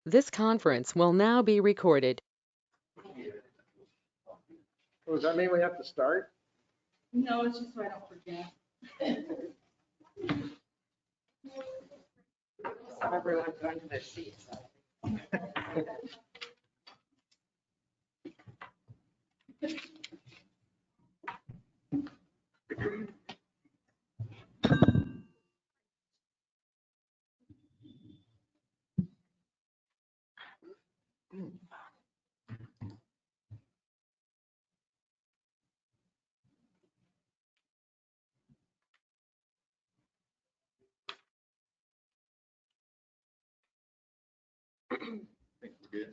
This conference will now be recorded. Oh, does that mean we have to start? No, it's just so I don't forget. Everyone's going to their seats.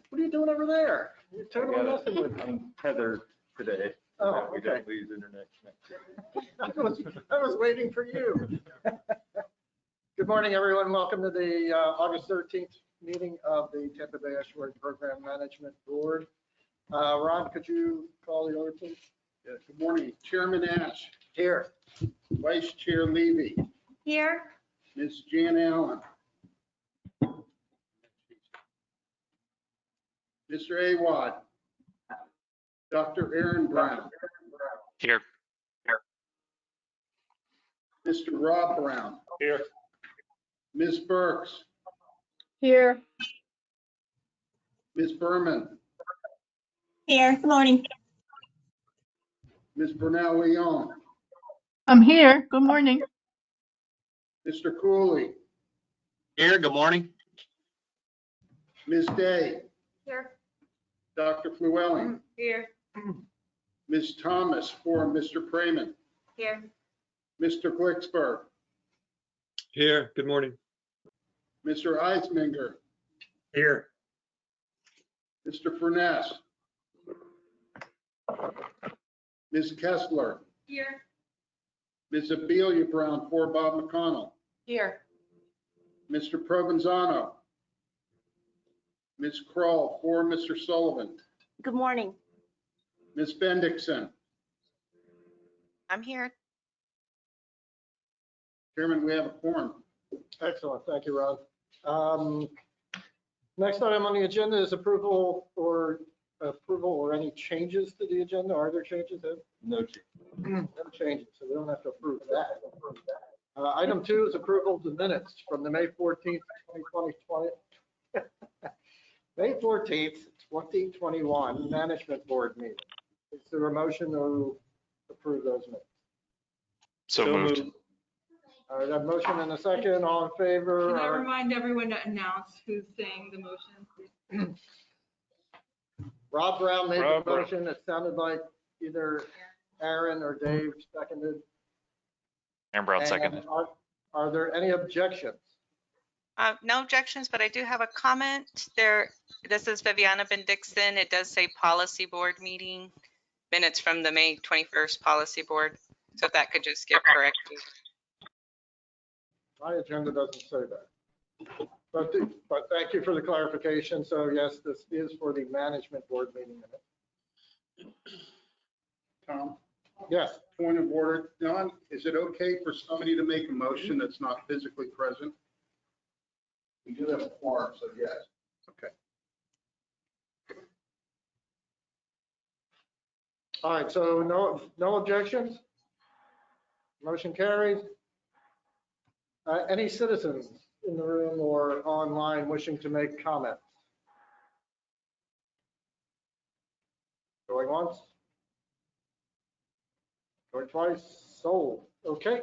What are you doing over there? You're totally messing with me. I'm tethered today. so Oh, that we okay. don't lose internet connection. I was waiting for you. Good morning, everyone. Welcome to the August 13th meeting of the Tampa Bay Estuary Program Management Board. Ron, could you call the order, please? Yeah, good morning. Chairman Ash, Here. Vice Chair Levy, Here. Ms. Jan Allen, Mr. Awad, Dr. Aaron Brown, Here. Mr. Rob Brown, Here. Ms. Burks, Here. Ms. Berman, Here. Good morning. Ms. Brunel Leon, I'm here. Good morning. Mr. Cooley, Here, good morning. Ms. Day, Here. Dr. Flewelling, Here. Ms. Thomas for Mr. Prayman, Here. Mr. Glicksberg, Here, good morning. Mr. Eisminger, Here. Mr. Furness, Ms. Kessler, Here. Ms. Abelia Brown for Bob McConnell, Here. Mr. Provenzano, Ms. Kroll for Mr. Sullivan, Good morning. Ms. Bendixson. I'm here. Chairman, we have a quorum. Excellent. Thank you, Ron. Next item on the agenda is approval or any changes to the agenda. Are there changes, Ed? No change. No changes, so we don't have to approve that. Item 2 is approval of the minutes from the May 14th, 2020. May 14th, 2021 Management Board meeting. Is there a motion to approve those minutes? So moved. All right, I have a motion and a second. All in favor? Can I or- remind everyone to announce who's saying the motion? Rob Brown made the Rob Brown. motion. It sounded like either Aaron or Dave seconded. Aaron Brown And seconded. Are there any objections? No objections, but I do have a comment there. This is Viviana Bendixson. It does say policy board meeting minutes from the May 21st policy board. So if that could just get corrected. My agenda doesn't say that. But thank you for the clarification. So yes, this is for the management board meeting minutes. Tom, Yes, point of order. Don, is it okay for somebody to make a motion that's not physically present? We do have a quorum, so yes. Okay. all right, so no objections? Motion carries. Any citizens in the room or online wishing to make comments? Going once? Going twice? Sold. Okay,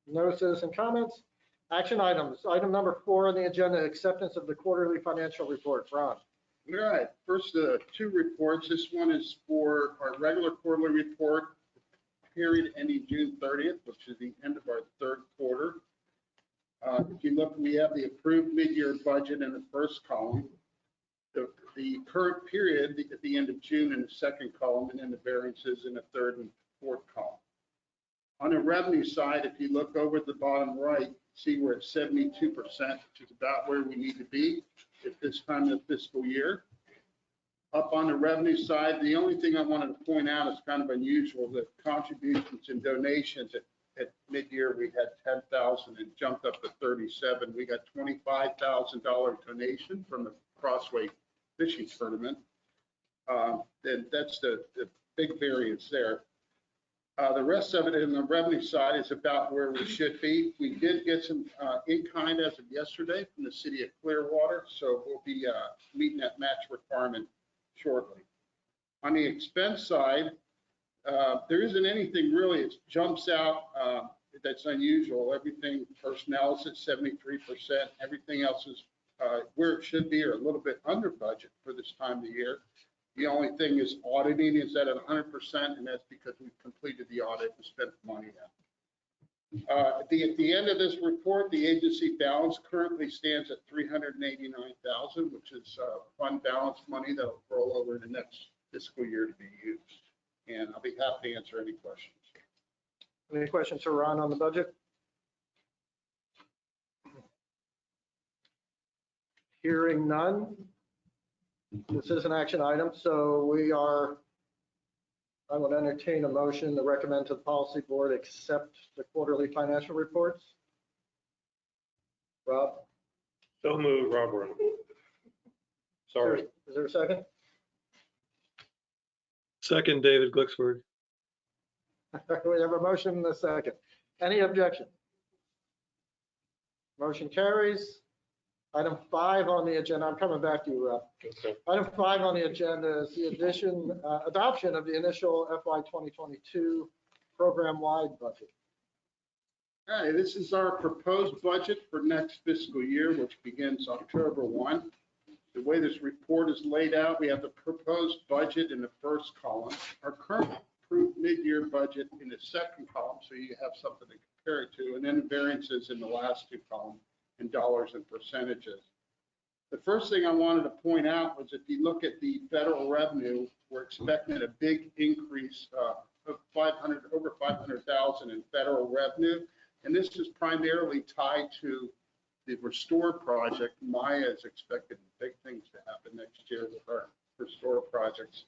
no citizen comments. Action items. Item number 4 on the agenda, acceptance of the quarterly financial report. Ron? All right, first, 2 reports. This one is for our regular quarterly report, period ending June 30th, which is the end of our 3rd quarter. If you look, we have the approved mid-year budget in the first column, the current period at the end of June in the second column, and then the variances in the 3rd and 4th column. On the revenue side, if you look over at the bottom right, see we're at 72%, which is about where we need to be at this time of the fiscal year. Up on the revenue side, the only thing I wanted to point out is kind of unusual, that contributions and donations at at mid-year, we had 10,000, it jumped up to 37. We got $25,000 donation from the Crossway Fishing Tournament. Then that's the big variance there. The rest of it in the revenue side is about where we should be. We did get some in-kind as of yesterday from the city of Clearwater, so we'll be meeting that match requirement shortly. On the expense side, there isn't anything really that jumps out that's unusual. Everything, personnel is at 73%. Everything else is where it should be or a little bit under budget for this time of the year. The only thing is auditing is at 100%, and that's because we've completed the audit and spent the money out. At the end of this report, the agency balance currently stands at $389,000, which is fund balance money that will roll over in the next fiscal year to be used. And I'll be happy to answer any questions. Any questions for Ron on the budget? Hearing none. This is an action item, so I would entertain a motion to recommend to the policy board accept the quarterly financial reports. Rob? So moved, Rob Brown. Sorry. Is there a second? Second, David Glicksberg. We have a motion and a second. Any objection? Motion carries. Item 5 on the agenda, I'm coming back to you, Rob. Okay. Item 5 on the agenda is the adoption of the initial FY 2022 program-wide budget. All right, this is our proposed budget for next fiscal year, which begins October 1. The way this report is laid out, we have the proposed budget in the first column, our current approved mid-year budget in the second column, so you have something to compare it to, and then variances in the last 2 columns in dollars and percentages. The first thing I wanted to point out was if you look at the federal revenue, we're expecting a big increase of over 500,000 in federal revenue, and this is primarily tied to the Restore project. Maya is expecting big things to happen next year with our Restore projects.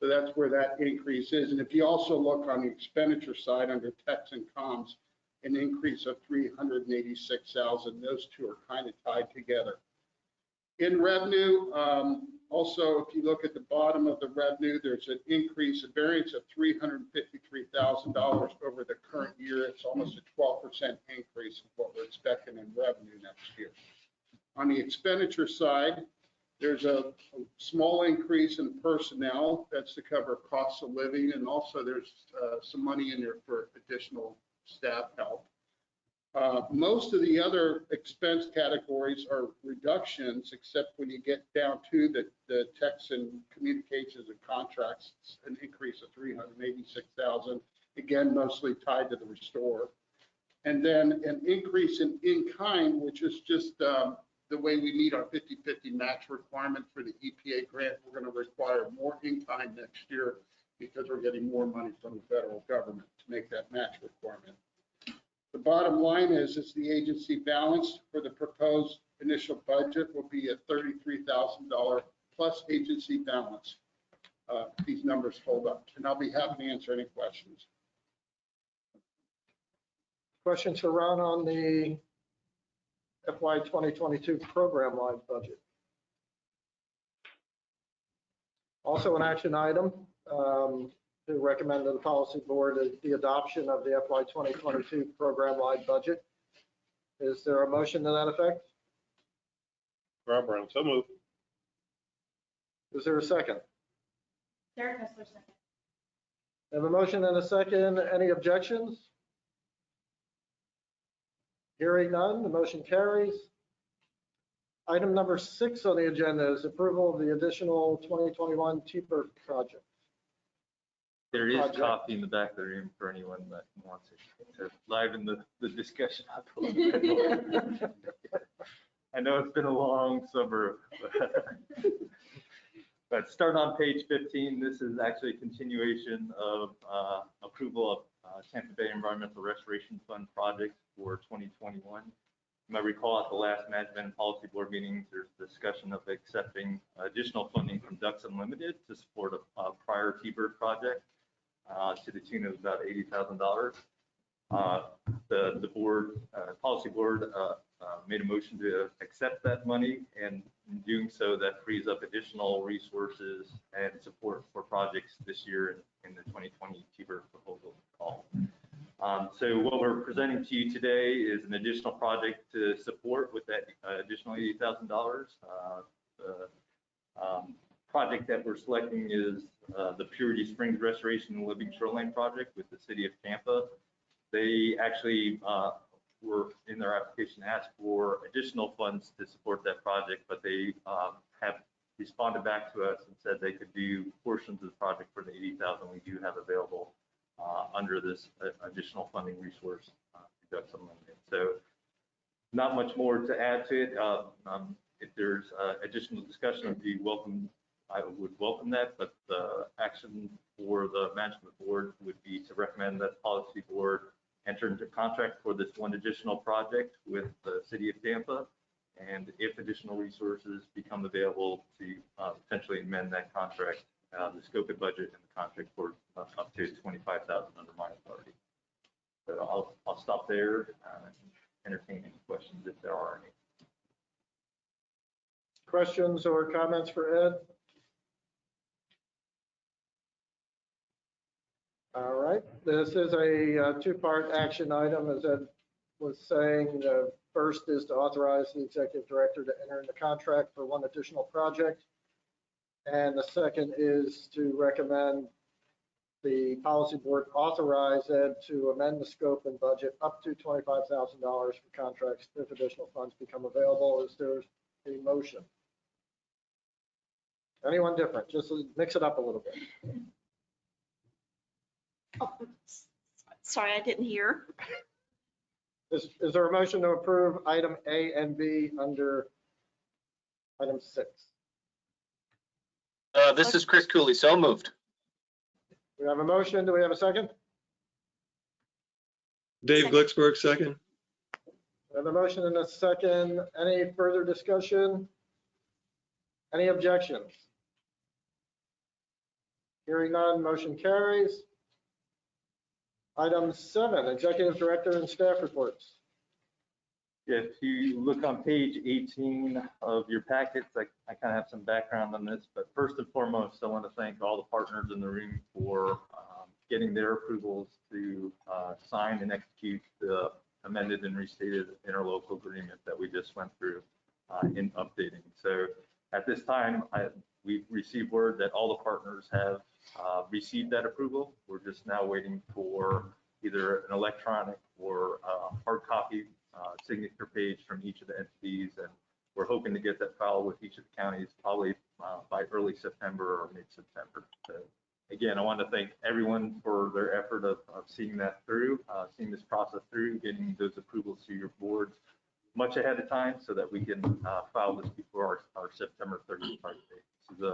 So that's where that increase is. And if you also look on the expenditure side under Techs and Comms, an increase of 386,000. Those two are kind of tied together. In revenue, also, if you look at the bottom of the revenue, there's an increase, a variance of $353,000 over the current year. It's almost a 12% increase of what we're expecting in revenue next year. On the expenditure side, there's a small increase in personnel. That's to cover costs of living, and also there's some money in there for additional staff help. Most of the other expense categories are reductions, except when you get down to the techs and communications and contracts, it's an increase of 386,000, again, mostly tied to the Restore. And then an increase in in-kind, which is just the way we meet our 50-50 match requirement for the EPA grant. We're going to require more in-kind next year because we're getting more money from the federal government to make that match requirement. The bottom line is the agency balance for the proposed initial budget will be at $33,000 plus agency balance. These numbers hold up, and I'll be happy to answer any questions. Questions for Ron on the FY 2022 program-wide budget? Also an action item to recommend to the policy board is the adoption of the FY 2022 program-wide budget. Is there a motion to that effect? Rob Brown, so moved. Is there a second? Sarah Kessler, second. I have a motion and a second. Any objections? Hearing none, the motion carries. Item number 6 on the agenda is approval of the additional 2021 TPER project. There is Project. coffee in the back of the room for anyone that wants it to liven the discussion up a little bit more. I know it's been a long summer. But start on page 15. This is actually a continuation of approval of Tampa Bay Environmental Restoration Fund projects for 2021. You might recall at the last management and policy board meetings, there's discussion of accepting additional funding from Ducks Unlimited to support a prior TBIRD project to the tune of about $80,000. The board, policy board made a motion to accept that money, and in doing so, that frees up additional resources and support for projects this year in the 2020 TBER proposal call. So what we're presenting to you today is an additional project to support with that additional $80,000. The project that we're selecting is the Purity Springs Restoration and Living Shoreline Project with the city of Tampa. They actually were in their application asked for additional funds to support that project, but they have responded back to us and said they could do portions of the project for the $80,000 we do have available under this additional funding resource reduction limit. So not much more to add to it. If there's additional discussion, I would welcome that, but the action for the management board would be to recommend that the policy board enter into contract for this one additional project with the city of Tampa. And if additional resources become available, to potentially amend that contract, the scope and budget and the contract for up to $25,000 under my authority. So I'll stop there and entertain any questions if there are any. Questions or comments for Ed? All right, this is a two-part action item, as Ed was saying. The first is to authorize the executive director to enter into contract for one additional project. And the second is to recommend the policy board authorize Ed to amend the scope and budget up to $25,000 for contracts if additional funds become available. Is there a motion? Anyone different? Just mix it up a little bit. Oh, sorry, I didn't hear. Is there a motion to approve item A and B under item 6? This is Chris Cooley, so moved. We have a motion. Do we have a second? Dave Glicksberg, second. We have a motion and a second. Any further discussion? Any objections? Hearing none, motion carries. Item 7, executive director and staff reports. If you look on page 18 of your packets, I kind of have some background on this, but first and foremost, I want to thank all the partners in the room for getting their approvals to sign and execute the amended and restated interlocal agreement that we just went through in updating. So at this time, we've received word that all the partners have received that approval. We're just now waiting for either an electronic or hard copy signature page from each of the entities, and we're hoping to get that filed with each of the counties probably by early September or mid-September. So again, I want to thank everyone for their effort of seeing that through, seeing this process through, getting those approvals to your boards much ahead of time so that we can file this before our September 30th target date. This is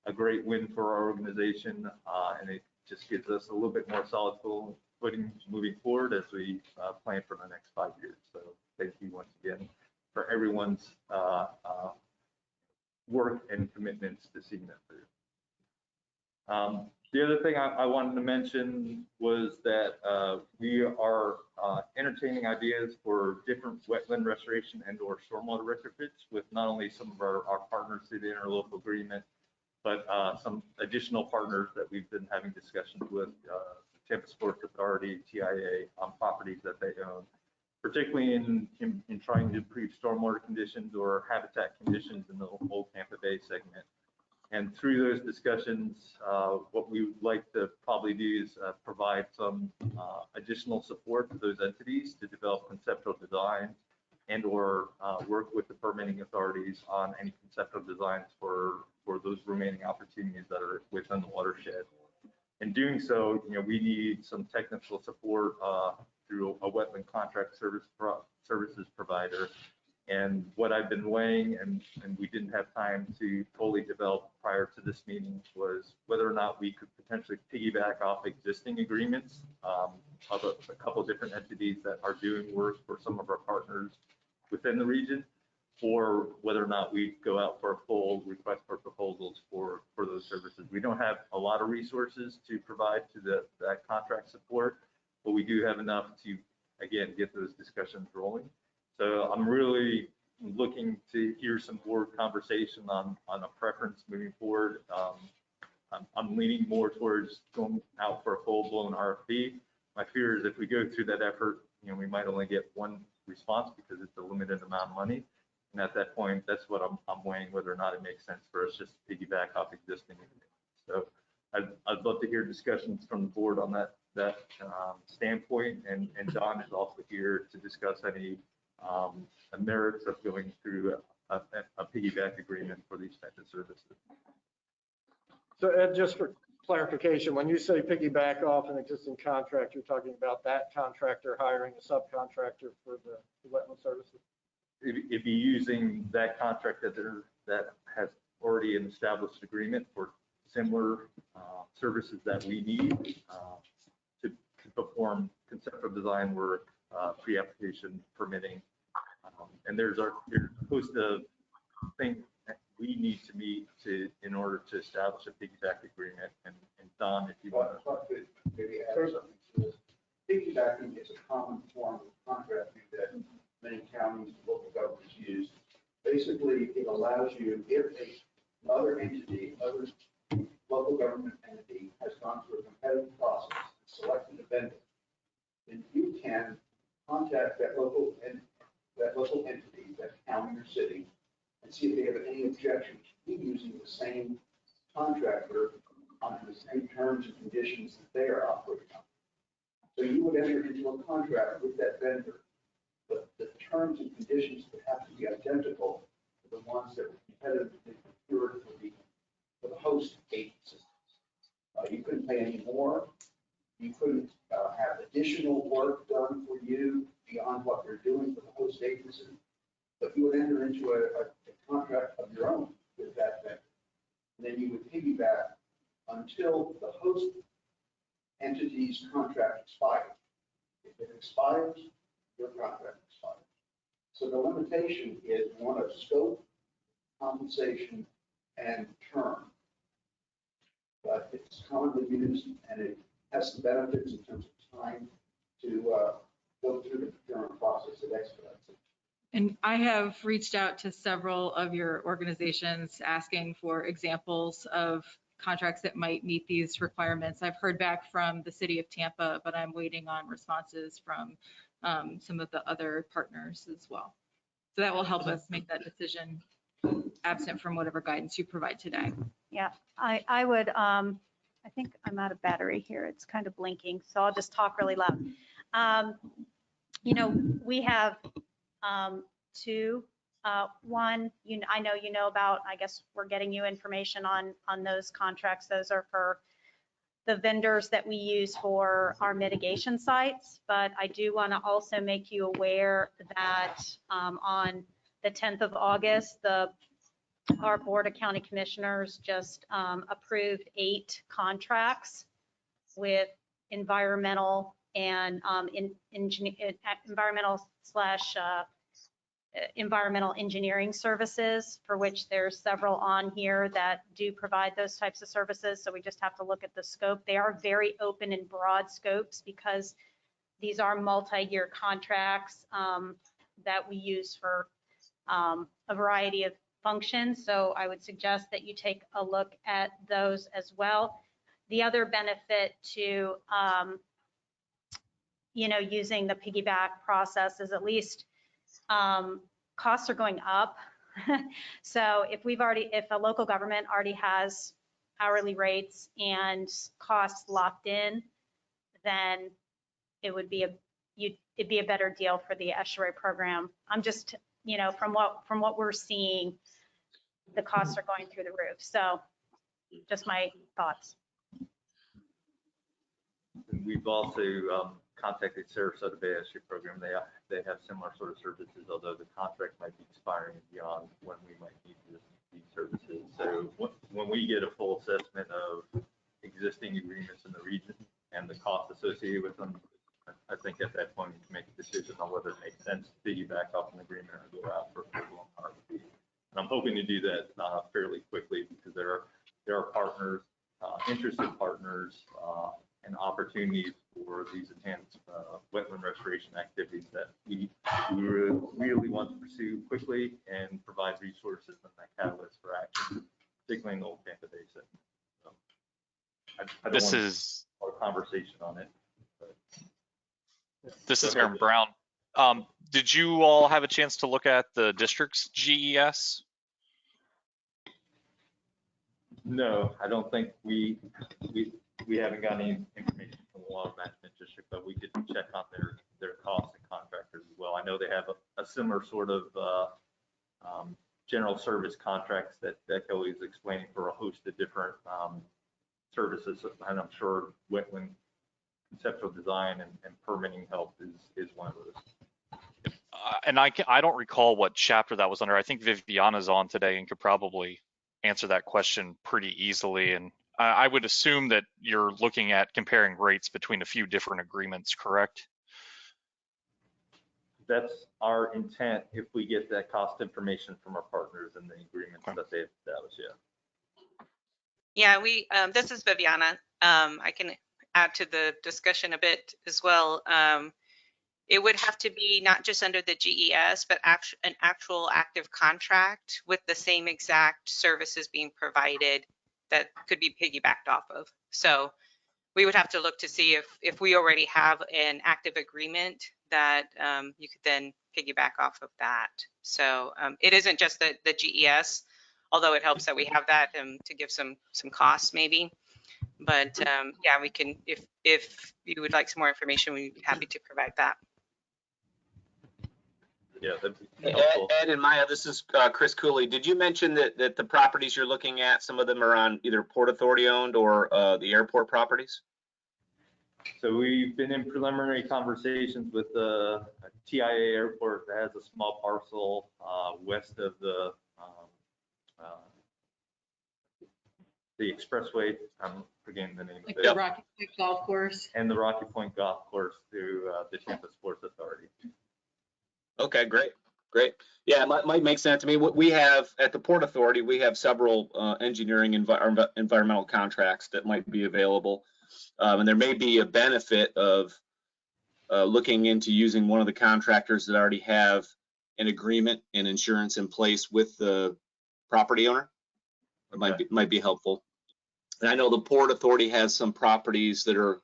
a great win for our organization, and it just gives us a little bit more solid footing moving forward as we plan for the next 5 years. So thank you once again for everyone's work and commitments to seeing that through. The other thing I wanted to mention was that we are entertaining ideas for different wetland restoration and or stormwater retrofits with not only some of our partners through the interlocal agreement, but some additional partners that we've been having discussions with, Tampa Sports Authority, TIA, on properties that they own, particularly in trying to improve stormwater conditions or habitat conditions in the old Tampa Bay segment. And through those discussions, what we would like to probably do is provide some additional support to those entities to develop conceptual designs and or work with the permitting authorities on any conceptual designs for those remaining opportunities that are within the watershed. In doing so, we need some technical support through a wetland contract services provider. And what I've been weighing, and we didn't have time to fully develop prior to this meeting, was whether or not we could potentially piggyback off existing agreements of a couple of different entities that are doing work for some of our partners within the region, or whether or not we go out for a full request for proposals for those services. We don't have a lot of resources to provide to that contract support, but we do have enough to, again, get those discussions rolling. So I'm really looking to hear some board conversation on a preference moving forward. I'm leaning more towards going out for a full-blown RFP. My fear is if we go through that effort, we might only get one response because it's a limited amount of money. And at that point, that's what I'm weighing, whether or not it makes sense for us just to piggyback off existing. So I'd love to hear discussions from the board on that standpoint. And Don is also here to discuss any merits of going through a piggyback agreement for these types of services. So Ed, just for clarification, when you say piggyback off an existing contract, you're talking about that contractor hiring a subcontractor for the wetland services? It'd be using that contract that has already an established agreement for similar services that we need to perform conceptual design work, pre-application permitting. And there's a host of things that we need to meet in order to establish a piggyback agreement. And Don, if you want to. If I could maybe add something to this. Piggybacking is a common form of contracting that many counties and local governments use. Basically, it allows you, if another entity, other local government entity has gone through a competitive process, selected a vendor, then you can contact that local entity, that county or city, and see if they have any objections to using the same contractor under the same terms and conditions that they are operating on. So you would enter into a contract with that vendor, but the terms and conditions would have to be identical to the ones that were competitively procured for the host agency. You couldn't pay any more. You couldn't have additional work done for you beyond what they're doing for the host agency. But you would enter into a contract of your own with that vendor. And then you would piggyback until the host entity's contract expires. If it expires, your contract expires. So the limitation is one of scope, compensation, and term. But it's commonly used and it has some benefits in terms of time to go through the procurement process. It expedites it. And I have reached out to several of your organizations asking for examples of contracts that might meet these requirements. I've heard back from the city of Tampa, but I'm waiting on responses from some of the other partners as well. So that will help us make that decision absent from whatever guidance you provide today. Yeah, I would, I think I'm out of battery here. It's kind of blinking, so I'll just talk really loud. We have two. One, I know you know about, I guess we're getting you information on those contracts. Those are for the vendors that we use for our mitigation sites. But I do want to also make you aware that on the 10th of August, our Board of County Commissioners just approved 8 contracts with environmental and environmental engineering services, for which there's several on here that do provide those types of services. So we just have to look at the scope. They are very open and broad scopes because these are multi-year contracts that we use for a variety of functions. So I would suggest that you take a look at those as well. The other benefit to using the piggyback process is at least costs are going up. So if a local government already has hourly rates and costs locked in, then it'd be a better deal for the estuary program. I'm just, from what we're seeing, the costs are going through the roof. So just my thoughts. We've also contacted Sarasota Bay Estuary Program. They have similar sort of services, although the contract might be expiring beyond when we might need these services. So when we get a full assessment of existing agreements in the region and the costs associated with them, I think at that point we can make a decision on whether it makes sense to piggyback off an agreement or go out for a full RFP. And I'm hoping to do that fairly quickly because there are partners, interested partners, and opportunities for these particularly in the old Tampa Bay setting. So I don't This want is a conversation on it. this Go is ahead. Aaron Brown. Did you all have a chance to look at the district's GES? No, I don't think we haven't got any information from the Water Management District, but we could check on their costs and contractors as well. I know they have a similar sort of general service contracts that Kelly is explaining for a host of different services, and I'm sure when conceptual design and permitting help is one of those. And I don't recall what chapter that was under. I think Viviana's on today and could probably answer that question pretty easily. And I would assume that you're looking at comparing rates between a few different agreements, correct? That's our intent if we get that cost information from our partners and the agreements that they've established, Yeah, this is Viviana. I can add to the discussion a bit as well. It would have to be not just under the GES, but an actual active contract with the same exact services being provided that could be piggybacked off of. So we would have to look to see if we already have an active agreement that you could then piggyback off of that. So it isn't just the GES, although it helps that we have that to give some costs maybe. But yeah, we can, if you would like some more information, we'd be happy to provide that. yeah, that'd be helpful. Ed and Maya, this is Chris Cooley. Did you mention that the properties you're looking at, some of them are on either Port Authority owned or the airport properties? So we've been in preliminary conversations with the TIA airport that has a small parcel west of the expressway. I'm forgetting the name Like of the it. Rocky Point Golf Course. And the Rocky Point Golf Course through the Tampa Sports Authority. Okay, great. Yeah, it might make sense to me. What we have at the Port Authority, we have several engineering environmental contracts that might be available. And there may be a benefit of looking into using one of the contractors that already have an agreement and insurance in place with the property owner. It might be helpful. And I know the Port Authority has some properties that are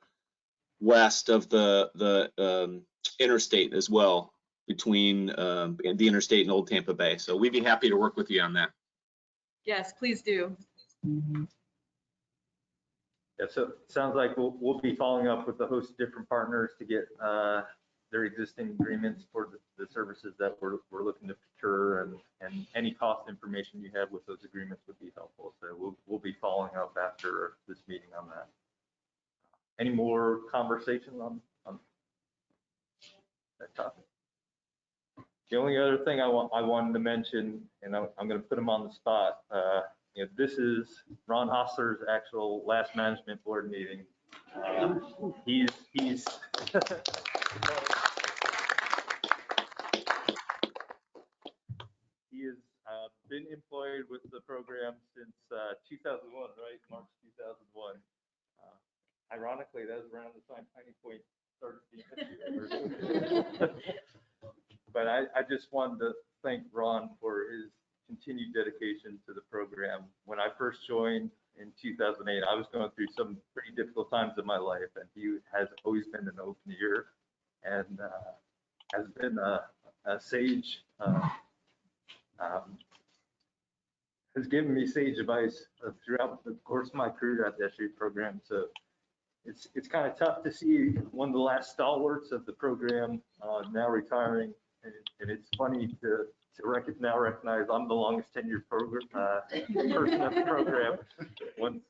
west of the interstate as well, between the interstate and Old Tampa Bay. So we'd be happy to work with you on that. Yes, please do. Yeah, so it sounds like we'll be following up with a host of different partners to get their existing agreements for the services that we're looking to procure, and any cost information you have with those agreements would be helpful. So we'll be following up after this meeting on that. Any more conversation on that topic? The only other thing I wanted to mention, and I'm going to put him on the spot. This is Ron Hostler's actual last management board meeting. He's he has been employed with the program since 2001, right? March 2001. Ironically, that was around the time Tiny Point started being issued. But I just wanted to thank Ron for his continued dedication to the program. When I first joined in 2008, I was going through some pretty difficult times in my life, and he has always been an open ear and has been a sage, has given me sage advice throughout the course of my career at the SU program. So it's kind of tough to see one of the last stalwarts of the program now retiring, and it's funny to now recognize I'm the longest tenured person of the program once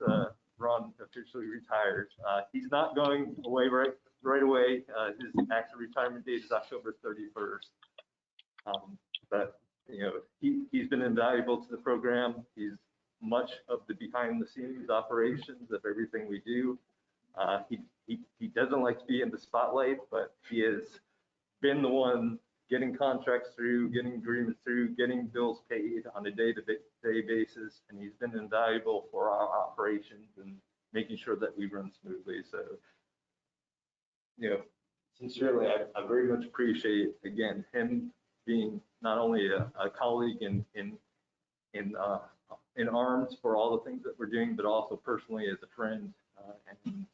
Ron officially retires. He's not going away right away. His actual retirement date is October 31st. But he's been invaluable to the program. He's much of the behind the scenes operations of everything we do. He doesn't like to be in the spotlight, but he has been the one getting contracts through, getting agreements through, getting bills paid on a day-to-day basis, and he's been invaluable for our operations and making sure that we run smoothly. So, sincerely, I very much appreciate, again, him being not only a colleague in in arms for all the things that we're doing, but also personally as a friend and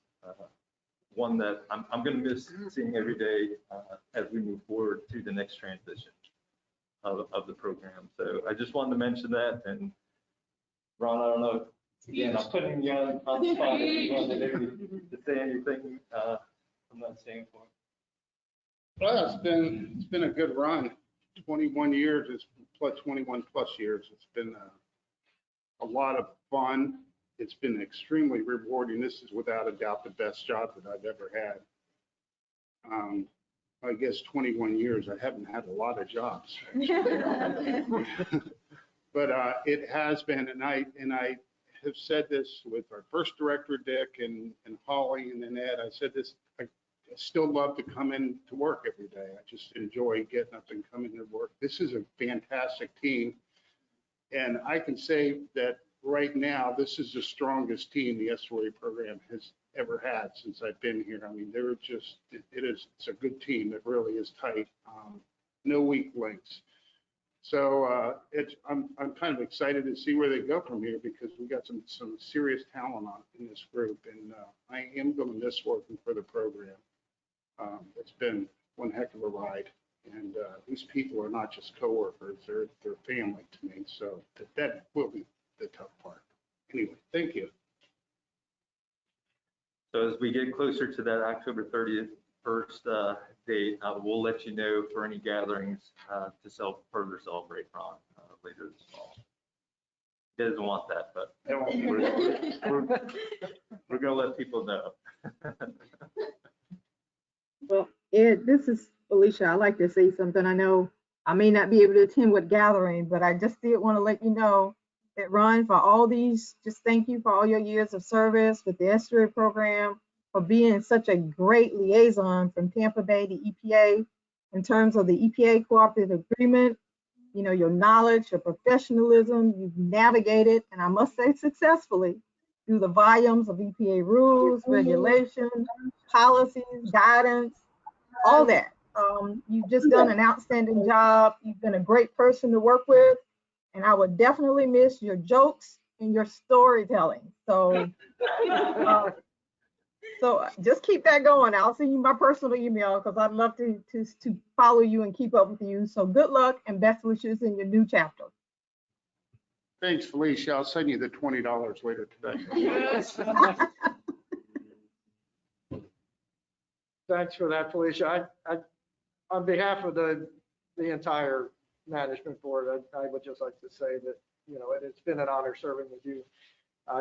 one that I'm going to miss seeing every day as we move forward to the next transition of the program. So I just wanted to mention that. And Ron, I don't know, again, I'm putting you on the spot if you wanted to say anything from that standpoint. Well, it's been a good run. 21 years, it's plus 21 plus years. It's been a lot of fun. It's been extremely rewarding. This is without a doubt the best job that I've ever had. I guess 21 years, I haven't had a lot of jobs. But it has been, and I have said this with our first director, Dick, and Holly, and then Ed. I said this, I still love to come in to work every day. I just enjoy getting up and coming to work. This is a fantastic team. And I can say that right now, this is the strongest team the estuary program has ever had since I've been here. I mean, they're just, it's a good team. It really is tight. No weak links. So I'm kind of excited to see where they go from here because we got some serious talent in this group, and I am going to miss working for the program. It's been one heck of a ride, and these people are not just coworkers; they're family to me. So that will be the tough part. Anyway, thank you. So as we get closer to that October 31st date, we'll let you know for any gatherings to further celebrate Ron later this fall. He doesn't want that, but we're going to let people know. Well, Ed, this is Felicia. I'd like to say something. I know I may not be able to attend what gathering, but I just did want to let you know that Ron, for all these, just thank you for all your years of service with the estuary program, for being such a great liaison from Tampa Bay to EPA in terms of the EPA cooperative agreement. You know, your knowledge, your professionalism, you've navigated, and I must say successfully, through the volumes of EPA rules, regulations, policies, guidance, all that. You've just done an outstanding job. You've been a great person to work with, and I would definitely miss your jokes and your storytelling. So, so just keep that going. I'll send you my personal email because I'd love to follow you and keep up with you. So good luck and best wishes in your new chapter. Thanks, Felicia. I'll send you the $20 later today. Thanks for that, Felicia. I on behalf of the entire management board, I would just like to say that, you know, it's been an honor serving with you.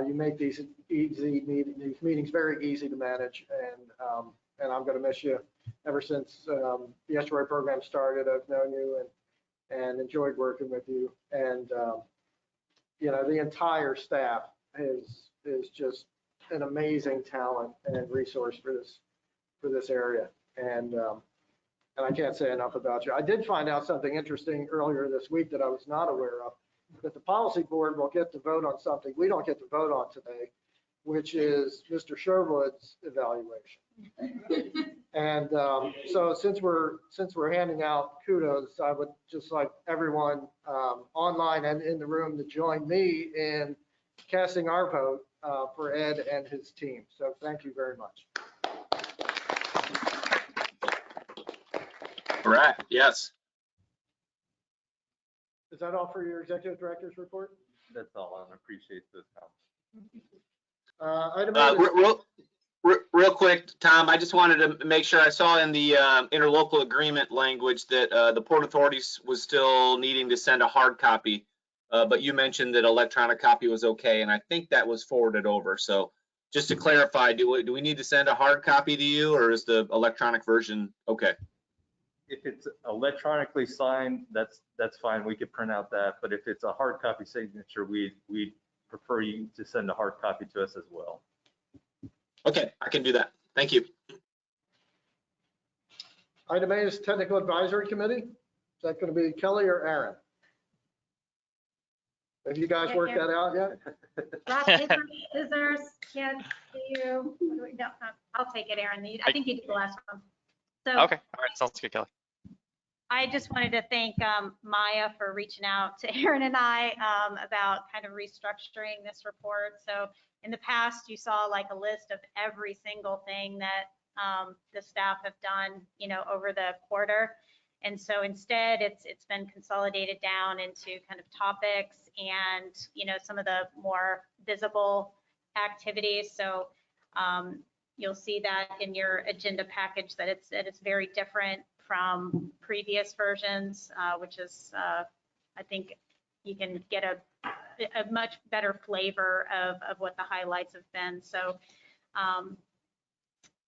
You make these meetings very easy to manage, and I'm going to miss you. Ever since the estuary program started, I've known you and enjoyed working with you. And you know, the entire staff is just an amazing talent and resource for this area. And I can't say enough about you. I did find out something interesting earlier this week that I was not aware of, that the policy board will get to vote on something we don't get to vote on today, which is Mr. Sherwood's evaluation. And so since we're handing out kudos, I would just like everyone online and in the room to join me in casting our vote for Ed and his team. So thank you very much. All right, yes. Is that all for your executive director's report? That's all. I appreciate those comments. Item Real quick, Tom, I just wanted to make sure I saw in the interlocal agreement language that the Port Authorities was still needing to send a hard copy, but you mentioned that electronic copy was okay, and I think that was forwarded over. So just to clarify, do we need to send a hard copy to you, or is the electronic version okay? If it's electronically signed, that's fine. We could print out that. But if it's a hard copy signature, we prefer you to send a hard copy to us as well. Okay, I can do that. Thank you. Item A is Technical Advisory Committee. Is that going to be Kelly or Aaron? Have you guys worked that out yet? Rock, paper, scissors, kids, do you? No, I'll take it, Aaron. I think you did the last one. So, Okay, all right, sounds good, Kelly. I just wanted to thank Maya for reaching out to Aaron and I about kind of restructuring this report. So in the past, you saw like a list of every single thing that the staff have done, over the quarter. And so instead, it's been consolidated down into kind of topics and, some of the more visible activities. So you'll see that in your agenda package that it's very different from previous versions, which is, I think you can get a much better flavor of what the highlights have been. So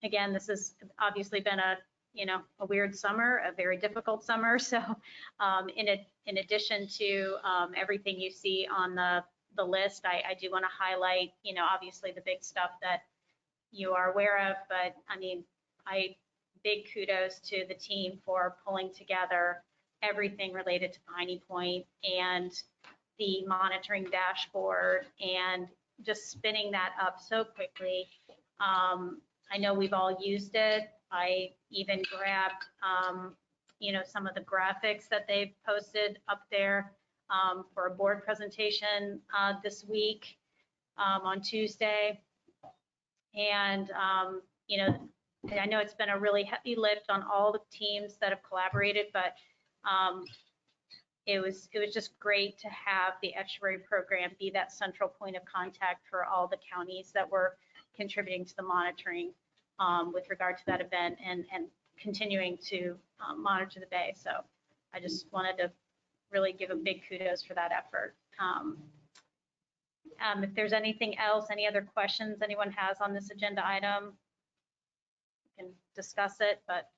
again, this has obviously been a weird summer, a very difficult summer. So in addition to everything you see on the list, I do want to highlight, obviously the big stuff that you are aware of, but I mean, big kudos to the team for pulling together everything related to Piney Point and the monitoring dashboard and just spinning that up so quickly. I know we've all used it. I even grabbed, some of the graphics that they've posted up there for a board presentation this week on Tuesday. And, I know it's been a really heavy lift on all the teams that have collaborated, but it was just great to have the estuary program be that central point of contact for all the counties that were contributing to the monitoring with regard to that event and continuing to monitor the bay. So I just wanted to really give a big kudos for that effort. If there's anything else, any other questions anyone has on this agenda item, we can discuss it, but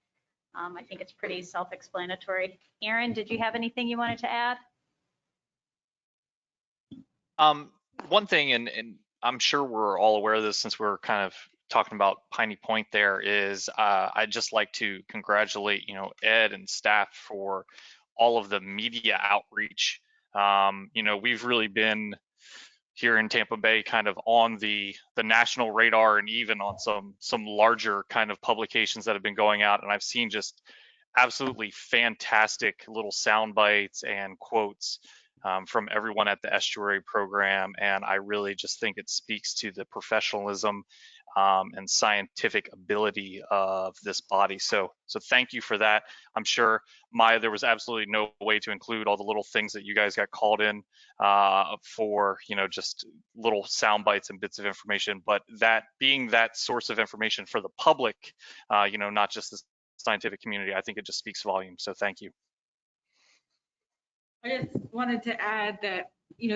I think it's pretty self-explanatory. Aaron, did you have anything you wanted to add? One thing, and I'm sure we're all aware of this since we're kind of talking about Piney Point there, is I'd just like to congratulate, Ed and staff for all of the media outreach. We've really been here in Tampa Bay kind of on the national radar and even on some larger kind of publications that have been going out. And I've seen just absolutely fantastic little sound bites and quotes from everyone at the estuary program. And I really just think it speaks to the professionalism and scientific ability of this body. So thank you for that. I'm sure, Maya, there was absolutely no way to include all the little things that you guys got called in for, just little sound bites and bits of information, but that being that source of information for the public, not just the scientific community, I think it just speaks volumes. So thank you. I just wanted to add that,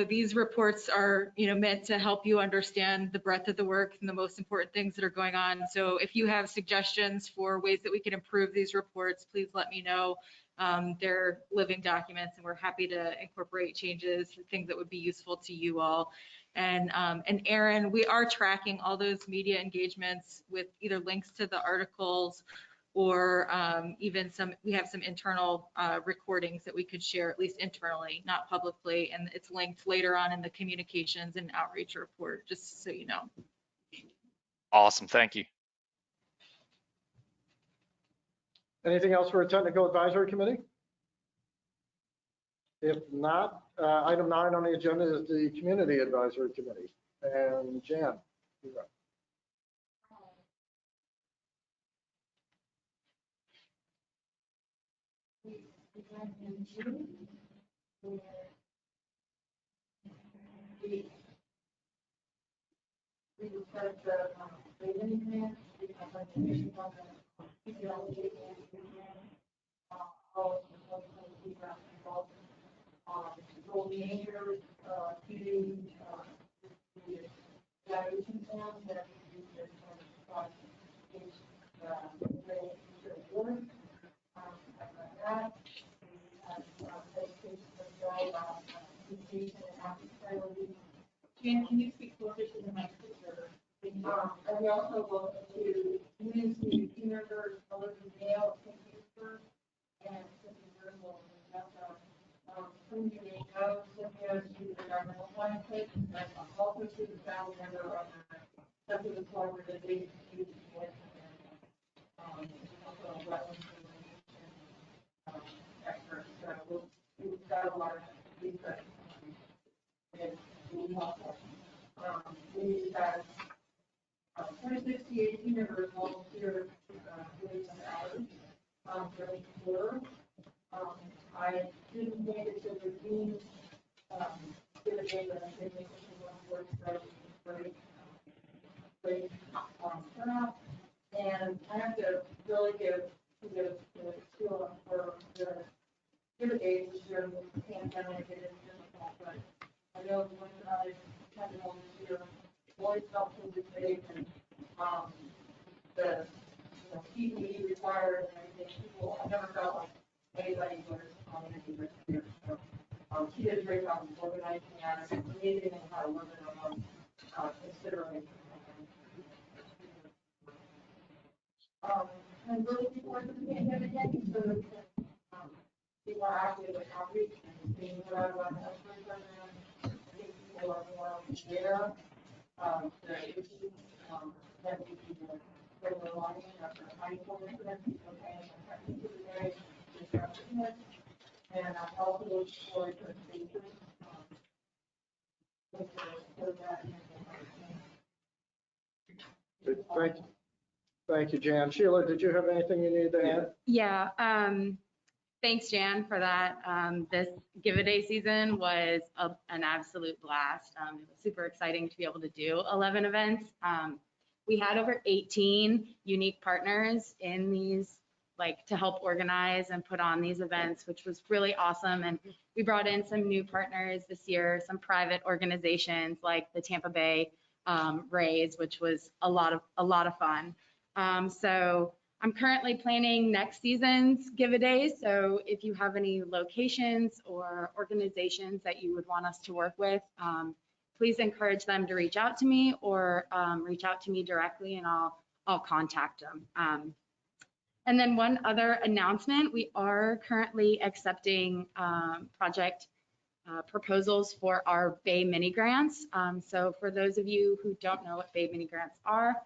these reports are, meant to help you understand the breadth of the work and the most important things that are going on. So if you have suggestions for ways that we can improve these reports, please let me know. They're living documents and we're happy to incorporate changes, things that would be useful to you all. And Aaron, we are tracking all those media engagements with either links to the articles or even we have some internal recordings that we could share, at least internally, not publicly. And it's linked later on in the communications and outreach report, just so you know. Awesome, thank you. Anything else for a technical advisory committee? If not, item 9 on the agenda is the community advisory committee. And Jan, you're up. Jan, can you speak closer to the mic? And we also go to community members, Elizabeth Dale, and Cynthia Griswold. Some of you may know Cynthia, she's the environmental scientist, and also she's a family member of the Central Florida Division also wetlands out of our research. And we helpful. We had 268 team members volunteer doing some hours during the quarter. I didn't make it to the team the other day, but I did make it to one work, so great turnout. And I have to really give the school for the good days during the pandemic. It is difficult, but I know when I attended on this year, always felt really safe and the PPE required and everything. People, I never felt like anybody was on any risk here. So she did a great job of organizing that. It's amazing how to live it on considering. And really before the pandemic hit, so that we can be more active with outreach and seeing what I want to help program. I think people are more aware of the issues that we can go along in after high school incidents, people paying attention to the day, disrupting it, and also look for the spaces. Thank you, Jan. Sheila, did you have anything you needed to add? Yeah, thanks, Jan, for that. This Give a Day season was an absolute blast. It was super exciting to be able to do 11 events. We had over 18 unique partners in these, like, to help organize and put on these events, which was really awesome. And we brought in some new partners this year, some private organizations like the Tampa Bay Rays, which was a lot of fun. So I'm currently planning next season's Give a Day. So if you have any locations or organizations that you would want us to work with, please encourage them to reach out to me or reach out to me directly and I'll contact them. And then one other announcement, we are currently accepting project proposals for our Bay mini grants. So for those of you who don't know what Bay mini grants are,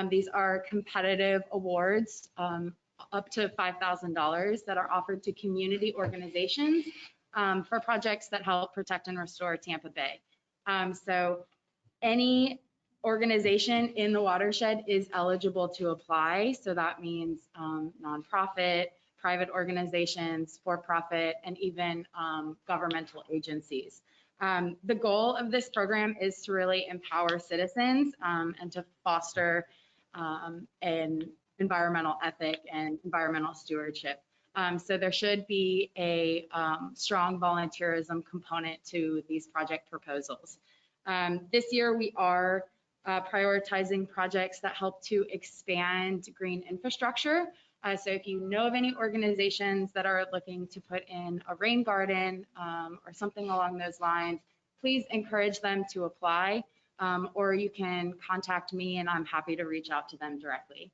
these are competitive awards up to $5,000 that are offered to community organizations for projects that help protect and restore Tampa Bay. So any organization in the watershed is eligible to apply. So that means nonprofit, private organizations, for-profit, and even governmental agencies. The goal of this program is to really empower citizens and to foster an environmental ethic and environmental stewardship. So there should be a strong volunteerism component to these project proposals. This year we are prioritizing projects that help to expand green infrastructure. So if you know of any organizations that are looking to put in a rain garden or something along those lines, please encourage them to apply, or you can contact me and I'm happy to reach out to them directly.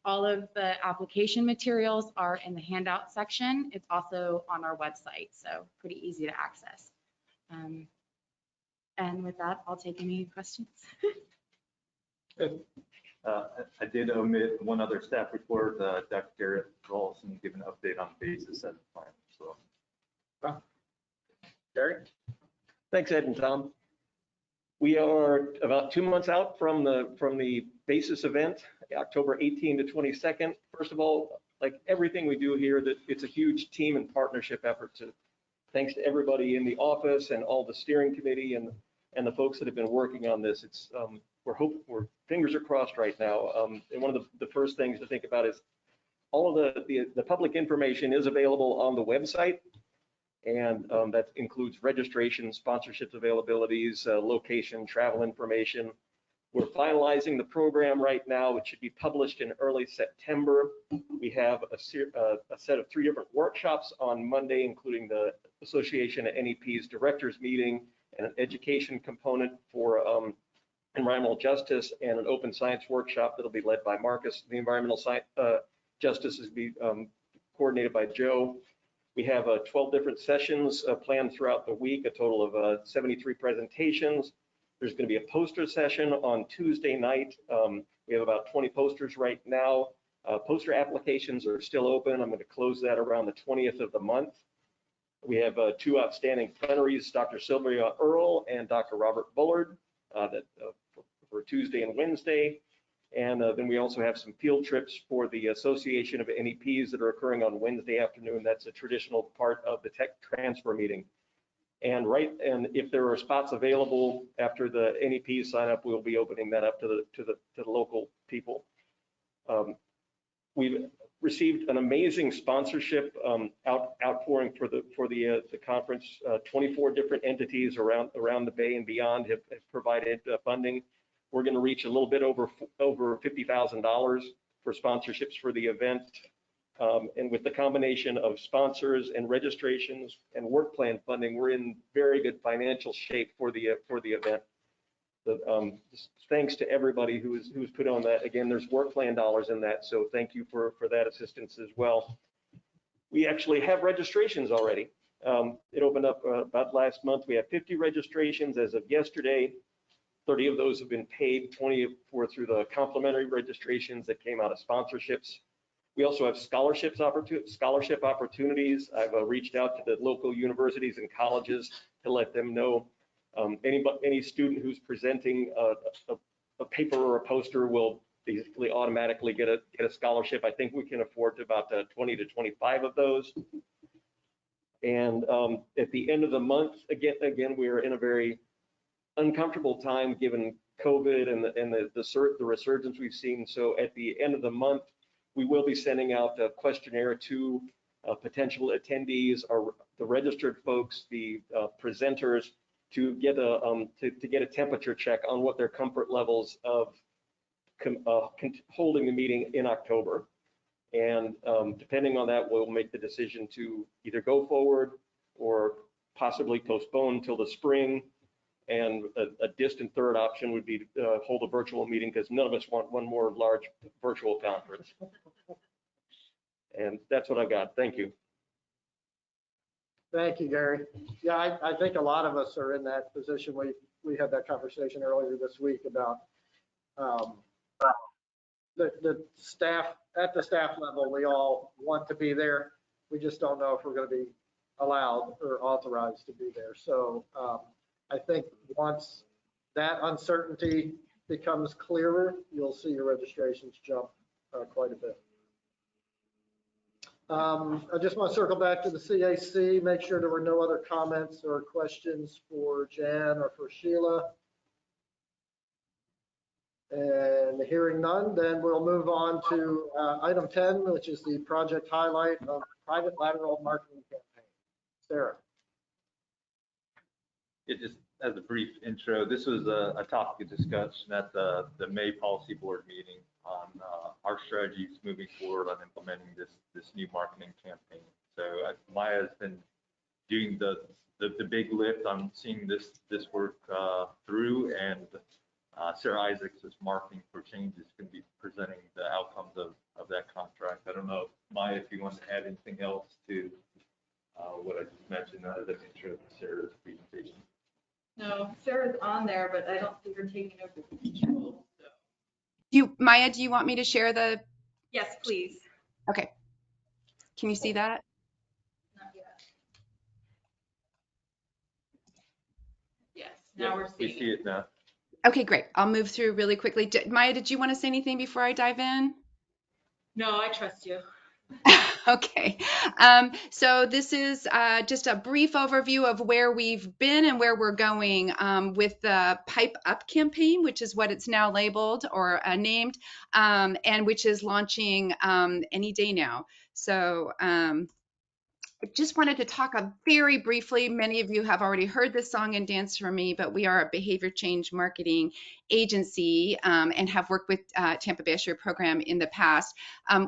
All of the application materials are in the handout section. It's also on our website, so pretty easy to access. And with that, I'll take any questions. I did omit one other staff report. Dr. Garrett Rawlson gave an update on basis at the plan. So, Gary? Thanks, Ed and Tom. We are about 2 months out from the basis event, October 18 to 22nd. First of all, like everything we do here, that it's a huge team and partnership effort. Thanks to everybody in the office and all the steering committee and the folks that have been working on this. It's we're fingers are crossed right now. And one of the first things to think about is all of the public information is available on the website. And that includes registration, sponsorships availabilities, location, travel information. We're finalizing the program right now. It should be published in early September. We have a set of 3 different workshops on Monday, including the Association of NEP's directors meeting and an education component for environmental justice and an open science workshop that'll be led by Marcus. The environmental science justice is be coordinated by Joe. We have 12 different sessions planned throughout the week, a total of 73 presentations. There's going to be a poster session on Tuesday night. We have about 20 posters right now. Poster applications are still open. I'm going to close that around the 20th of the month. We have two outstanding plenaries, Dr. Sylvia Earle and Dr. Robert Bullard, for Tuesday and Wednesday. And then we also have some field trips for the Association of NEPs that are occurring on Wednesday afternoon. That's a traditional part of the tech transfer meeting. And if there are spots available after the NEPs sign up, we'll be opening that up to the local people. We've received an amazing sponsorship outpouring for the conference. 24 different entities around the Bay and beyond have provided funding. We're going to reach a little bit over $50,000 for sponsorships for the event. And with the combination of sponsors and registrations and work plan funding, we're in very good financial shape for the event. Thanks to everybody who's put on that. Again, there's work plan dollars in that, so thank you for that assistance as well. We actually have registrations already. It opened up about last month. We have 50 registrations as of yesterday. 30 of those have been paid, 20 were through the complimentary registrations that came out of sponsorships. We also have scholarship opportunities. I've reached out to the local universities and colleges to let them know any student who's presenting a paper or a poster will basically automatically get a scholarship. I think we can afford to about 20 to 25 of those. And at the end of the month, again, we're in a very uncomfortable time given COVID and the resurgence we've seen. So at the end of the month, we will be sending out a questionnaire to potential attendees or the registered folks, the presenters, to get a temperature check on what their comfort levels of holding the meeting in October. And depending on that, we'll make the decision to either go forward or possibly postpone till the spring. And a distant third option would be to hold a virtual meeting, because none of us want one more large virtual conference. And that's what I've got. Thank you. Thank you, Gary. Yeah, I think a lot of us are in that position. We had that conversation earlier this week about the staff, at the staff level, we all want to be there. We just don't know if we're going to be allowed or authorized to be there. So I think once that uncertainty becomes clearer, you'll see your registrations jump quite a bit. I just want to circle back to the CAC, make sure there were no other comments or questions for Jan or for Sheila. And hearing none, then we'll move on to item 10, which is the project highlight of private lateral marketing campaign. Sarah. Just as a brief intro, this was a topic of discussion at the May Policy Board meeting on our strategies moving forward on implementing this new marketing campaign. So Maya has been doing the big lift on seeing this work through, and Sarah Isaacs is marketing for change is going to be presenting the outcomes of that contract. I don't know, Maya, if you want to add anything else to what I just mentioned as an intro to Sarah's presentation. No, Sarah's on there, but I don't see her taking over the control. So. Maya, do you want me to share the? Yes, please. Okay. Can you see that? Not yet. Yes, now we're seeing We see it now. Okay, great. I'll move through really quickly. Maya, did you want to say anything before I dive in? No, I trust you. Okay, so this is just a brief overview of where we've been and where we're going with the Pipe Up campaign, which is what it's now labeled or named, and which is launching any day now. So I just wanted to talk very briefly. Many of you have already heard this song and dance from me, but we are a behavior change marketing agency and have worked with Tampa Bay SRO program in the past.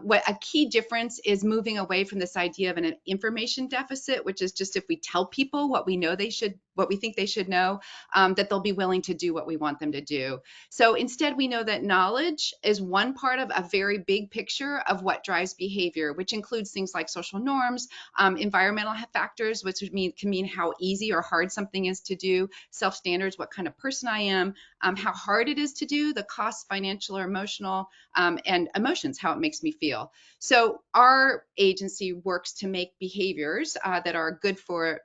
What a key difference is moving away from this idea of an information deficit, which is just if we tell people what we know they should what we think they should know, that they'll be willing to do what we want them to do. So instead, we know that knowledge is one part of a very big picture of what drives behavior, which includes things like social norms, environmental factors, which can mean how easy or hard something is to do, self-standards, what kind of person I am, how hard it is to do, the cost, financial or emotional, and emotions, how it makes me feel. So our agency works to make behaviors that are good for,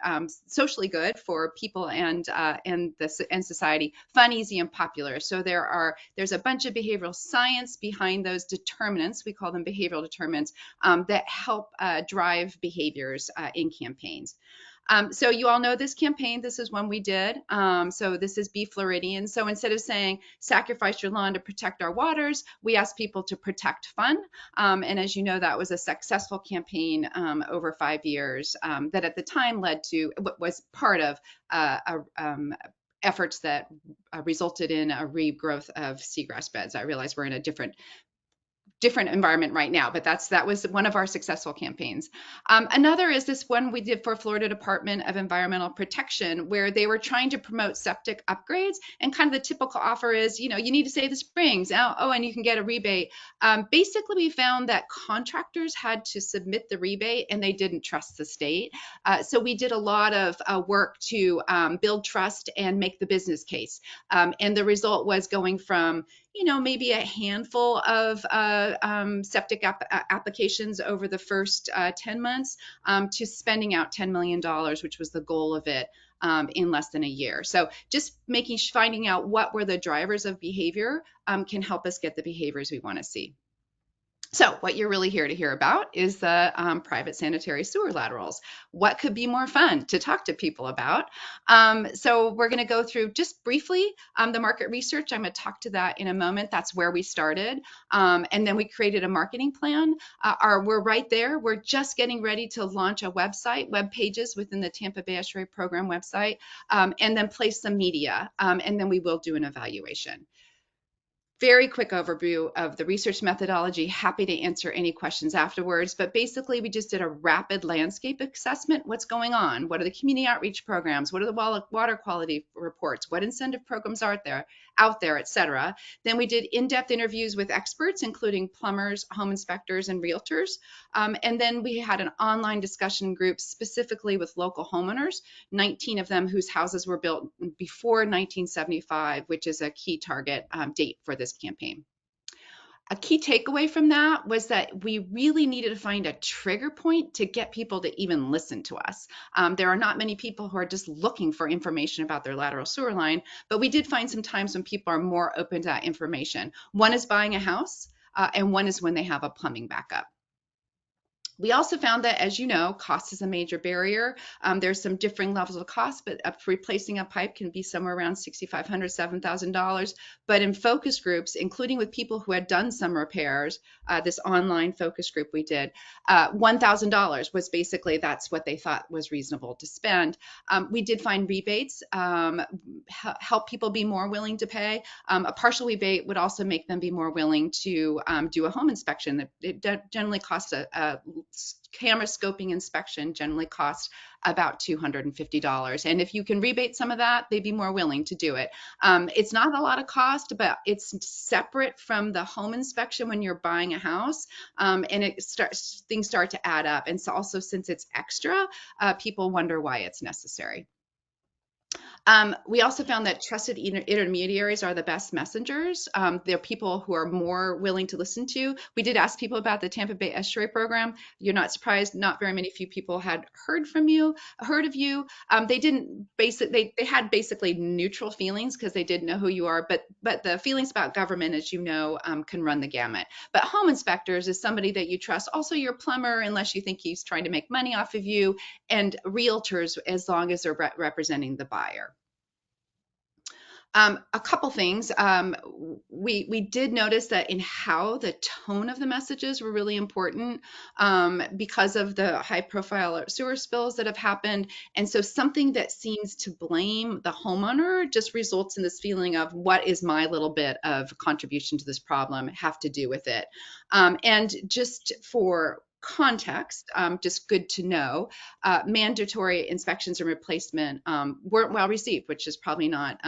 socially good for people and society, fun, easy, and popular. So there's a bunch of behavioral science behind those determinants. We call them behavioral determinants that help drive behaviors in campaigns. So you all know this campaign. This is one we did. So this is Be Floridian. So instead of saying sacrifice your lawn to protect our waters, we asked people to protect fun. And as you know, that was a successful campaign over 5 years that at the time led to what was part of efforts that resulted in a regrowth of seagrass beds. I realize we're in a different environment right now, but that was one of our successful campaigns. Another is this one we did for Florida Department of Environmental Protection, where they were trying to promote septic upgrades, and kind of the typical offer is, you need to save the springs, and you can get a rebate. Basically, we found that contractors had to submit the rebate and they didn't trust the state. So we did a lot of work to build trust and make the business case. And the result was going from maybe a handful of septic applications over the first 10 months to spending out $10 million, which was the goal of it, in less than a year. So just finding out what were the drivers of behavior can help us get the behaviors we want to see. So what you're really here to hear about is the private sanitary sewer laterals. What could be more fun to talk to people about? So we're going to go through just briefly the market research. I'm going to talk to that in a moment. That's where we started. And then we created a marketing plan. We're right there. We're just getting ready to launch a website, web pages within the Tampa Bay Estuary Program website, and then place some media. And then we will do an evaluation. Very quick overview of the research methodology. Happy to answer any questions afterwards. But basically, we just did a rapid landscape assessment. What's going on? What are the community outreach programs? What are the water quality reports? What incentive programs are out there, et cetera. Then we did in-depth interviews with experts, including plumbers, home inspectors, and realtors. And then we had an online discussion group specifically with local homeowners, 19 of them whose houses were built before 1975, which is a key target date for this campaign. A key takeaway from that was that we really needed to find a trigger point to get people to even listen to us. There are not many people who are just looking for information about their lateral sewer line, but we did find some times when people are more open to that information. One is buying a house, and one is when they have a plumbing backup. We also found that, as you know, cost is a major barrier. There's some differing levels of cost, but replacing a pipe can be somewhere around $6,500, $7,000. But in focus groups, including with people who had done some repairs, this online focus group we did, $1,000 was basically, that's what they thought was reasonable to spend. We did find rebates, help people be more willing to pay. A partial rebate would also make them be more willing to do a home inspection. It generally costs camera scoping inspection generally costs about $250. And if you can rebate some of that, they'd be more willing to do it. It's not a lot of cost, but it's separate from the home inspection when you're buying a house. And things start to add up. And so also, since it's extra, people wonder why it's necessary. We also found that trusted intermediaries are the best messengers. They're people who are more willing to listen to. We did ask people about the Tampa Bay Estuary Program. You're not surprised, not few people had heard of you. They had basically neutral feelings because they didn't know who you are, but the feelings about government, as you know, can run the gamut. But home inspectors is somebody that you trust. Also your plumber, unless you think he's trying to make money off of you, and realtors, as long as they're representing the buyer. A couple things. We did notice that in how the tone of the messages were really important because of the high profile sewer spills that have happened. And so something that seems to blame the homeowner just results in this feeling of, what is my little bit of contribution to this problem have to do with it? And just for context, just good to know, mandatory inspections and replacement weren't well received, which is probably not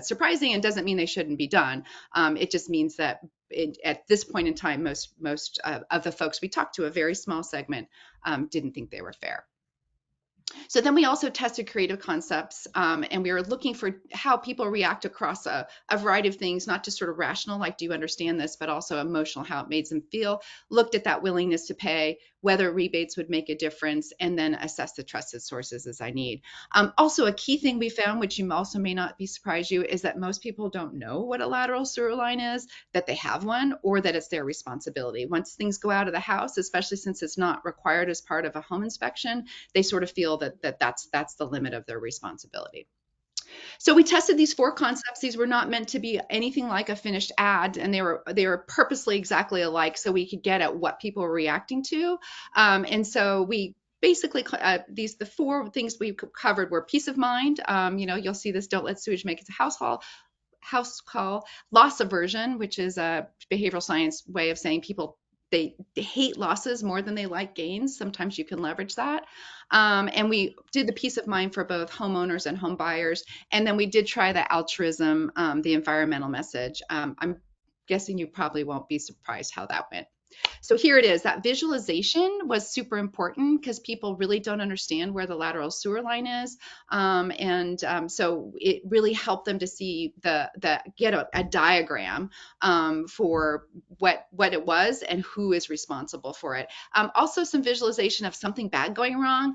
surprising, and doesn't mean they shouldn't be done. It just means that at this point in time, most of the folks we talked to, a very small segment, didn't think they were fair. So then we also tested creative concepts, and we were looking for how people react across a variety of things, not just sort of rational, like, do you understand this, but also emotional, how it made them feel, looked at that willingness to pay, whether rebates would make a difference, and then assess the trusted sources as I need. Also, a key thing we found, which you also may not be surprised you, is that most people don't know what a lateral sewer line is, that they have one, or that it's their responsibility. Once things go out of the house, especially since it's not required as part of a home inspection, they sort of feel that's the limit of their responsibility. So we tested these 4 concepts. These were not meant to be anything like a finished ad, and they were purposely exactly alike so we could get at what people were reacting to. And so we basically, the 4 things we covered were peace of mind. You'll see this, don't let sewage make it a house call, loss aversion, which is a behavioral science way of saying people, they hate losses more than they like gains. Sometimes you can leverage that. And we did the peace of mind for both homeowners and home buyers. And then we did try the altruism, the environmental message. I'm guessing you probably won't be surprised how that went. So here it is. That visualization was super important because people really don't understand where the lateral sewer line is. So it really helped them to see get a diagram for what it was and who is responsible for it. Also, some visualization of something bad going wrong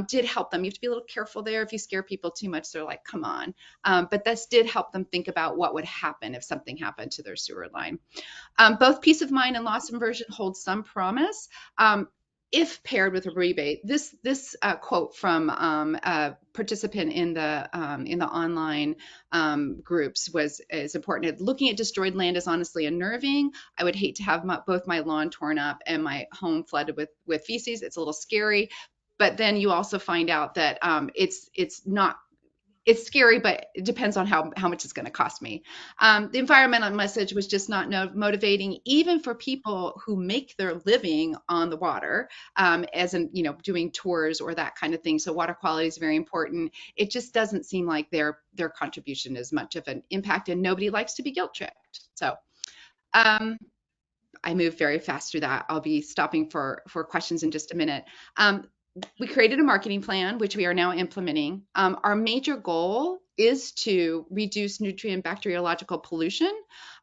did help them. You have to be a little careful there. If you scare people too much, they're like, come on. But this did help them think about what would happen if something happened to their sewer line. Both peace of mind and loss aversion hold some promise if paired with a rebate. This quote from a participant in the online groups is important. Looking at destroyed land is honestly unnerving. I would hate to have both my lawn torn up and my home flooded with feces. It's a little scary. But then you also find out that it's scary, but it depends on how much it's going to cost me. The environmental message was just not motivating, even for people who make their living on the water, as in, doing tours or that kind of thing. So water quality is very important. It just doesn't seem like their contribution is much of an impact, and nobody likes to be guilt tripped. So I moved very fast through that. I'll be stopping for questions in just a minute. We created a marketing plan, which we are now implementing. Our major goal is to reduce nutrient bacteriological pollution.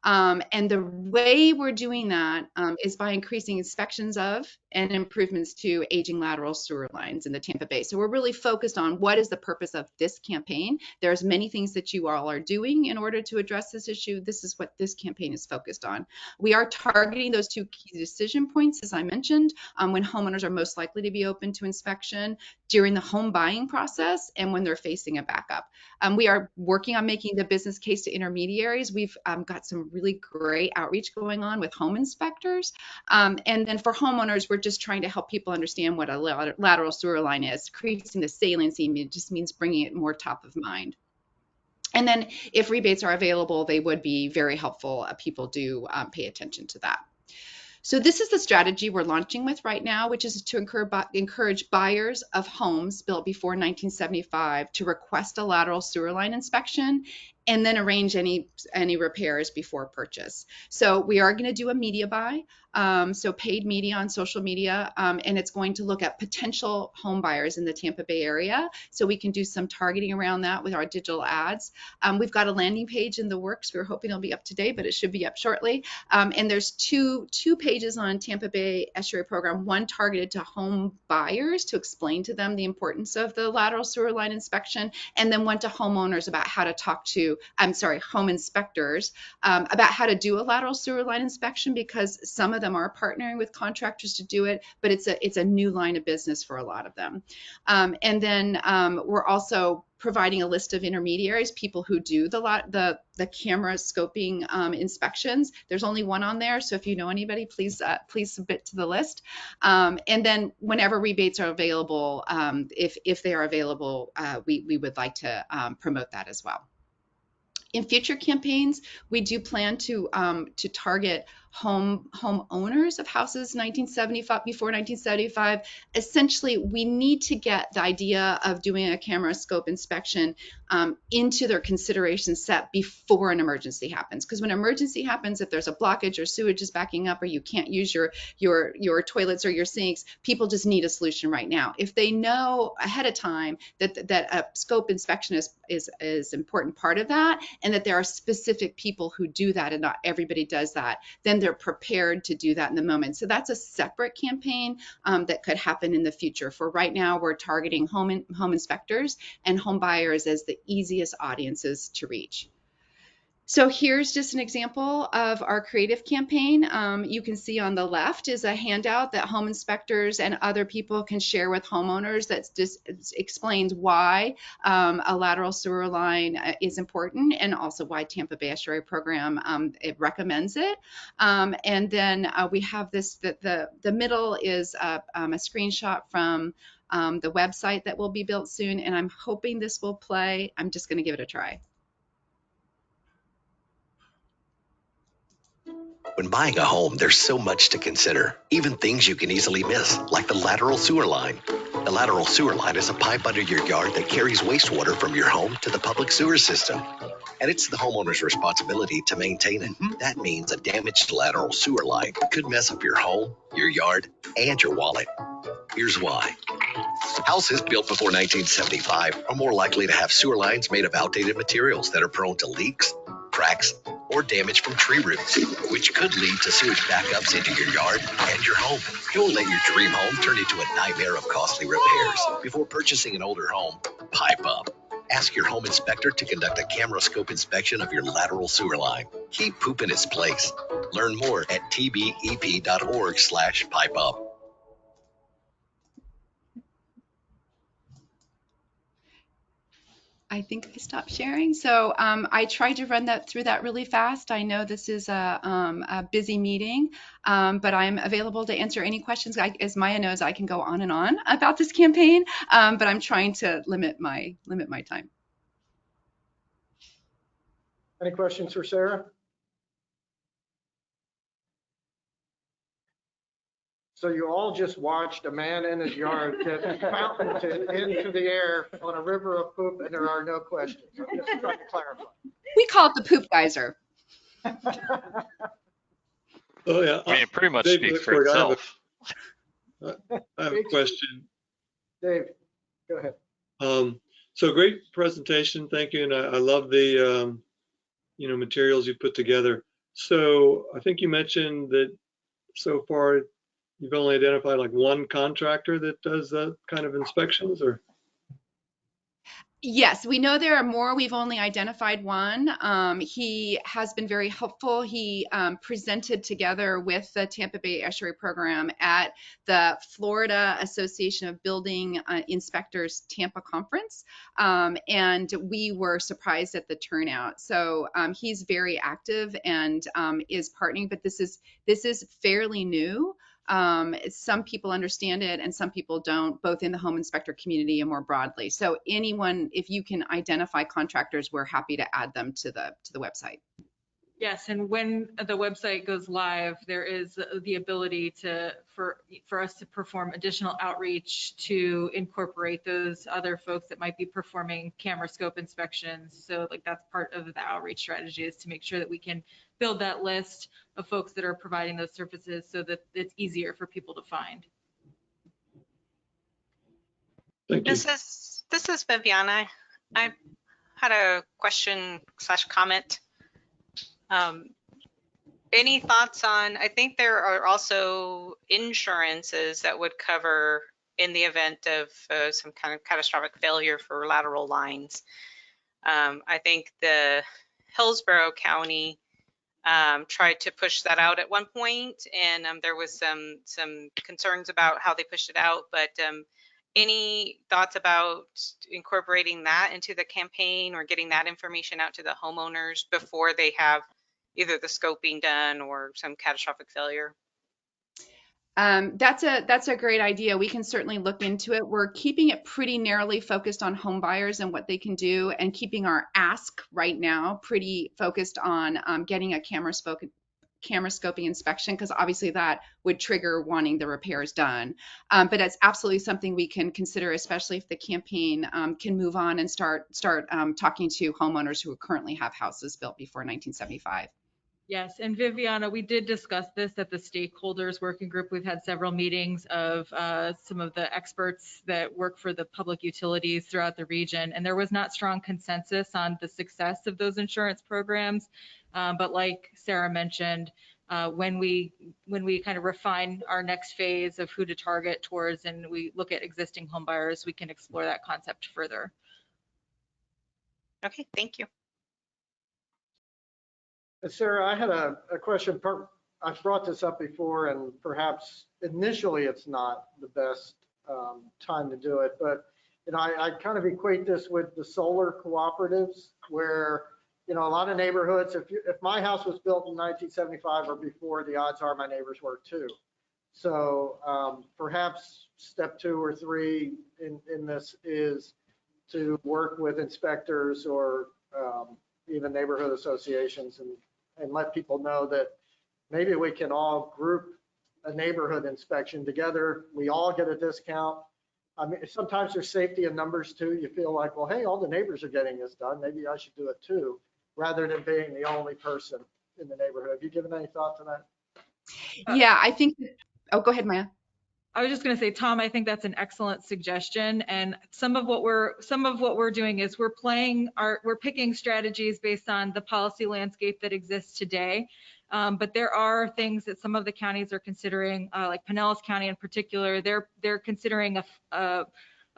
And the way we're doing that is by increasing inspections of and improvements to aging lateral sewer lines in the Tampa Bay. So we're really focused on what is the purpose of this campaign. There's many things that you all are doing in order to address this issue. This is what this campaign is focused on. We are targeting those 2 key decision points, as I mentioned, when homeowners are most likely to be open to inspection, during the home buying process, and when they're facing a backup. We are working on making the business case to intermediaries. We've got some really great outreach going on with home inspectors. And then for homeowners, we're just trying to help people understand what a lateral sewer line is. Increasing the saliency, it just means bringing it more top of mind. And then if rebates are available, they would be very helpful. People do pay attention to that. So this is the strategy we're launching with right now, which is to encourage buyers of homes built before 1975 to request a lateral sewer line inspection and then arrange any repairs before purchase. So we are going to do a media buy, so paid media on social media, and it's going to look at potential home buyers in the Tampa Bay area. So we can do some targeting around that with our digital ads. We've got a landing page in the works. We're hoping it'll be up today, but it should be up shortly. And there's two pages on Tampa Bay Estuary Program, one targeted to home buyers to explain to them the importance of the lateral sewer line inspection, and then one to homeowners about how to talk to home inspectors about how to do a lateral sewer line inspection, because some of them are partnering with contractors to do it, but it's a new line of business for a lot of them. And then we're also providing a list of intermediaries, people who do the camera scoping inspections. There's only one on there, so if you know anybody, please submit to the list. And then whenever rebates are available, if they are available, we would like to promote that as well. In future campaigns, we do plan to target homeowners of houses 1975 before 1975. Essentially, we need to get the idea of doing a camera scope inspection into their consideration set before an emergency happens. Because when an emergency happens, if there's a blockage or sewage is backing up or you can't use your toilets or your sinks, people just need a solution right now. If they know ahead of time that a scope inspection is an important part of that, and that there are specific people who do that and not everybody does that, then they're prepared to do that in the moment. So that's a separate campaign that could happen in the future. For right now, we're targeting home inspectors and home buyers as the easiest audiences to reach. So here's just an example of our creative campaign. You can see on the left is a handout that home inspectors and other people can share with homeowners that just explains why a lateral sewer line is important, and also why Tampa Bay Estuary Program it recommends it. And then we have this, the middle is a screenshot from the website that will be built soon, and I'm hoping this will play. I'm just going to give it a try. When buying a home, there's so much to consider, even things you can easily miss, like the lateral sewer line. The lateral sewer line is a pipe under your yard that carries wastewater from your home to the public sewer system. And it's the homeowner's responsibility to maintain it. That means a damaged lateral sewer line could mess up your home, your yard, and your wallet. Here's why. Houses built before 1975 are more likely to have sewer lines made of outdated materials that are prone to leaks, cracks, or damage from tree roots, which could lead to sewage backups into your yard and your home. Don't let your dream home turn into a nightmare of costly repairs. Before purchasing an older home, pipe up. Ask your home inspector to conduct a camera scope inspection of your lateral sewer line. Keep poop in its place. Learn more at tbep.org/pipeup. I think I stopped sharing. So I tried to run through that really fast. I know this is a busy meeting, but I'm available to answer any questions. As Maya knows, I can go on and on about this campaign, but I'm trying to limit my time. Any questions for Sarah? So you all just watched a man in his yard get fountained into the air on a river of poop, and there are no questions. I'm just trying to clarify. We call it the poop geyser. Oh yeah. I mean, it pretty much Dave speaks for Lichtenberg, itself. I have a question. Dave, go ahead. So great presentation, thank you, and I love the materials you put together. So I think you mentioned that so far you've only identified like one contractor that does that kind of inspections, or? Yes, we know there are more. We've only identified one. He has been very helpful. He presented together with the Tampa Bay Estuary Program at the Florida Association of Building Inspectors Tampa Conference, and we were surprised at the turnout. So he's very active and is partnering, but this is fairly new. Some people understand it and some people don't, both in the home inspector community and more broadly. So anyone, if you can identify contractors, we're happy to add them to the website. Yes, and when the website goes live, there is the ability for us to perform additional outreach to incorporate those other folks that might be performing camera scope inspections. So like that's part of the outreach strategy, is to make sure that we can build that list of folks that are providing those services so that it's easier for people to find. Thank you. This is Viviana. I had a question/comment. Any thoughts on, I think there are also insurances that would cover in the event of some kind of catastrophic failure for lateral lines. I think the Hillsborough County tried to push that out at one point, and there was some concerns about how they pushed it out, but any thoughts about incorporating that into the campaign or getting that information out to the homeowners before they have either the scoping done or some catastrophic failure? That's a great idea. We can certainly look into it. We're keeping it pretty narrowly focused on home buyers and what they can do, and keeping our ask right now pretty focused on getting a camera camera scoping inspection, because obviously that would trigger wanting the repairs done. But it's absolutely something we can consider, especially if the campaign can move on and start talking to homeowners who currently have houses built before 1975. Yes, and Viviana, we did discuss this at the stakeholders working group. We've had several meetings of some of the experts that work for the public utilities throughout the region, and there was not strong consensus on the success of those insurance programs. But like Sarah mentioned, when we kind of refine our next phase of who to target towards, and we look at existing home buyers, we can explore that concept further. Okay, thank you. Sarah, I had a question. I've brought this up before, and perhaps initially it's not the best time to do it, but I kind of equate this with the solar cooperatives, where a lot of neighborhoods, if my house was built in 1975 or before, the odds are my neighbors were too. So perhaps step 2 or 3 in this is to work with inspectors or even neighborhood associations and let people know that maybe we can all group a neighborhood inspection together. We all get a discount. I mean, sometimes there's safety in numbers too. You feel like, well, hey, all the neighbors are getting this done. Maybe I should do it too, rather than being the only person in the neighborhood. Have you given any thought to that? Yeah, I think, oh, go ahead, Maya. I was just going to say, Tom, I think that's an excellent suggestion. And some of what we're doing is we're picking strategies based on the policy landscape that exists today. But there are things that some of the counties are considering, like Pinellas County in particular. They're considering a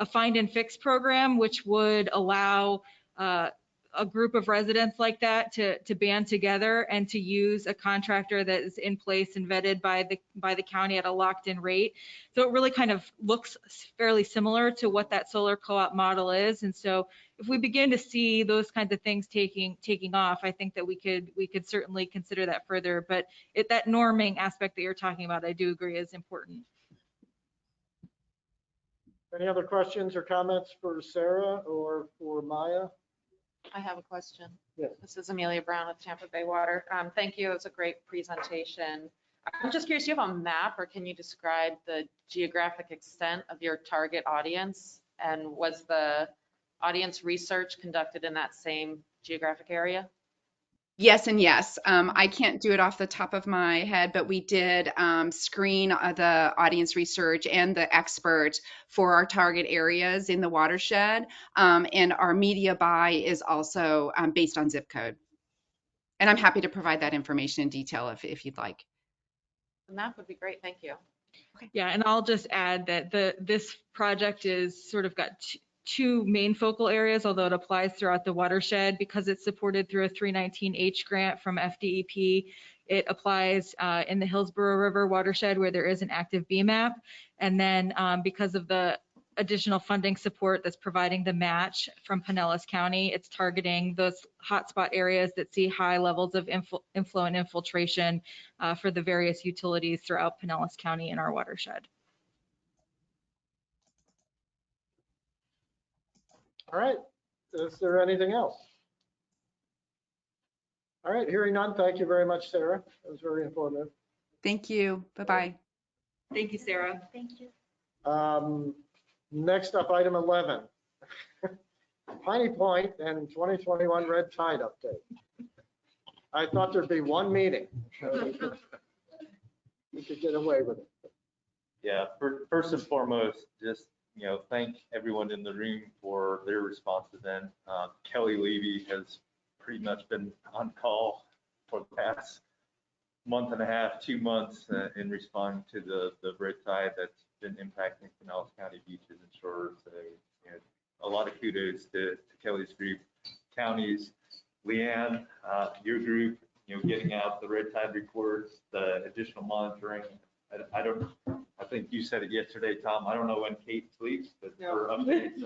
find and fix program, which would allow a group of residents like that to band together and to use a contractor that is in place and vetted by the county at a locked in rate. So it really kind of looks fairly similar to what that solar co-op model is. And so if we begin to see those kinds of things taking off, I think that we could certainly consider that further. But that norming aspect that you're talking about, I do agree is important. Any other questions or comments for Sarah or for Maya? I have a question. Yes. This is Amelia Brown with Tampa Bay Water. Thank you. It was a great presentation. I'm just curious, do you have a map or can you describe the geographic extent of your target audience? And was the audience research conducted in that same geographic area? Yes and yes. I can't do it off the top of my head, but we did screen the audience research and the expert for our target areas in the watershed. And our media buy is also based on zip code. And I'm happy to provide that information in detail if you'd like. The map would be great. Thank you. Okay. Yeah, and I'll just add that this project is sort of got two main focal areas, although it applies throughout the watershed because it's supported through a 319H grant from FDEP. It applies in the Hillsborough River watershed where there is an active BMAP. And then because of the additional funding support that's providing the match from Pinellas County, it's targeting those hotspot areas that see high levels of inflow and infiltration for the various utilities throughout Pinellas County in our watershed. All right. Is there anything else? All right. Hearing none. Thank you very much, Sarah. It was very informative. Thank you. Bye-bye. Thank you, Sarah. Thank you. Next up, item 11. Piney Point and 2021 red tide update. I thought there'd be one meeting. So we could get away with it. Yeah, first and foremost, just thank everyone in the room for their response to then. Kelly Levy has pretty much been on call for the past month and a half, 2 months in responding to the red tide that's been impacting Pinellas County beaches and shores. So, a lot of kudos to Kelly's group, counties, Leanne, your group, getting out the red tide reports, the additional monitoring. I think you said it yesterday, Tom. I don't know when Kate sleeps, but her updates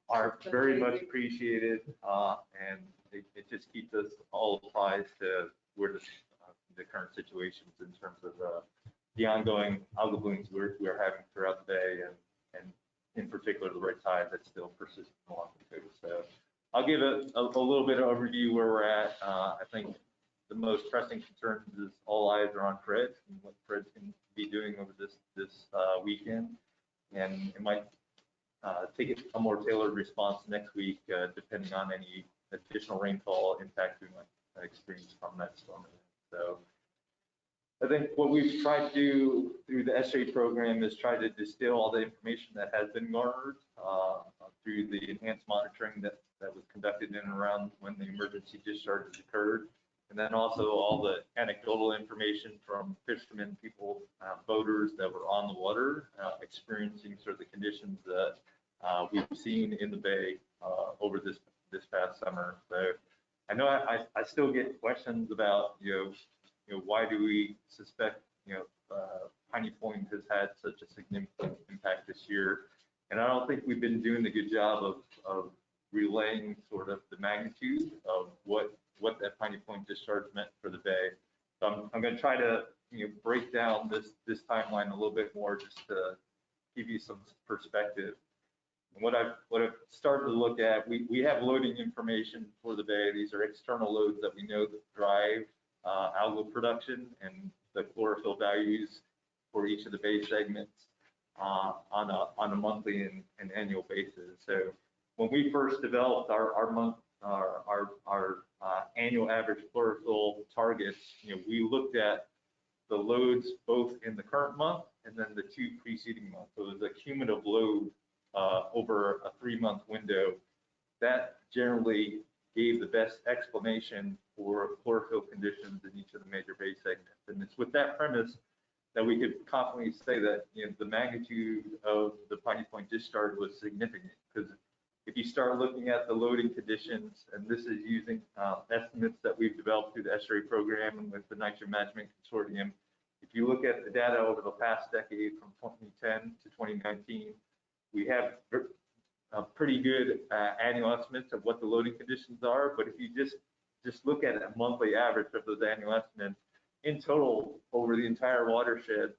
are very much appreciated, and it just keeps us all apprised to where the current situations in terms of the ongoing algal blooms we're having throughout the day, and in particular the red tide that's still persistent along the coast. So I'll give a little bit of overview where we're at. I think the most pressing concerns is all eyes are on Fred and what Fred's going to be doing over this weekend. And it might take a more tailored response next week, depending on any additional rainfall impact we might experience from that storm. So I think what we've tried to do through the SRA program is try to distill all the information that has been garnered through the enhanced monitoring that was conducted in and around when the emergency discharges occurred. And then also all the anecdotal information from fishermen, people, boaters that were on the water, experiencing sort of the conditions that we've seen in the bay over this past summer. So I know I still get questions about, why do we suspect, Piney Point has had such a significant impact this year? And I don't think we've been doing a good job of relaying sort of the magnitude of what that Piney Point discharge meant for the bay. So I'm going to try to break down this timeline a little bit more just to give you some perspective. And what I've started to look at, we have loading information for the bay. These are external loads that we know that drive algal production and the chlorophyll values for each of the bay segments on a monthly and annual basis. So when we first developed our annual average chlorophyll targets, we looked at the loads both in the current month and then the 2 preceding months. So it was a cumulative load over a 3-month window. That generally gave the best explanation for chlorophyll conditions in each of the major bay segments. And it's with that premise that we could confidently say that the magnitude of the Piney Point discharge was significant, because if you start looking at the loading conditions, and this is using estimates that we've developed through the SRA program and with the Nitrogen Management Consortium, if you look at the data over the past decade from 2010 to 2019, we have a pretty good annual estimates of what the loading conditions are. But if you just look at a monthly average of those annual estimates, in total over the entire watershed,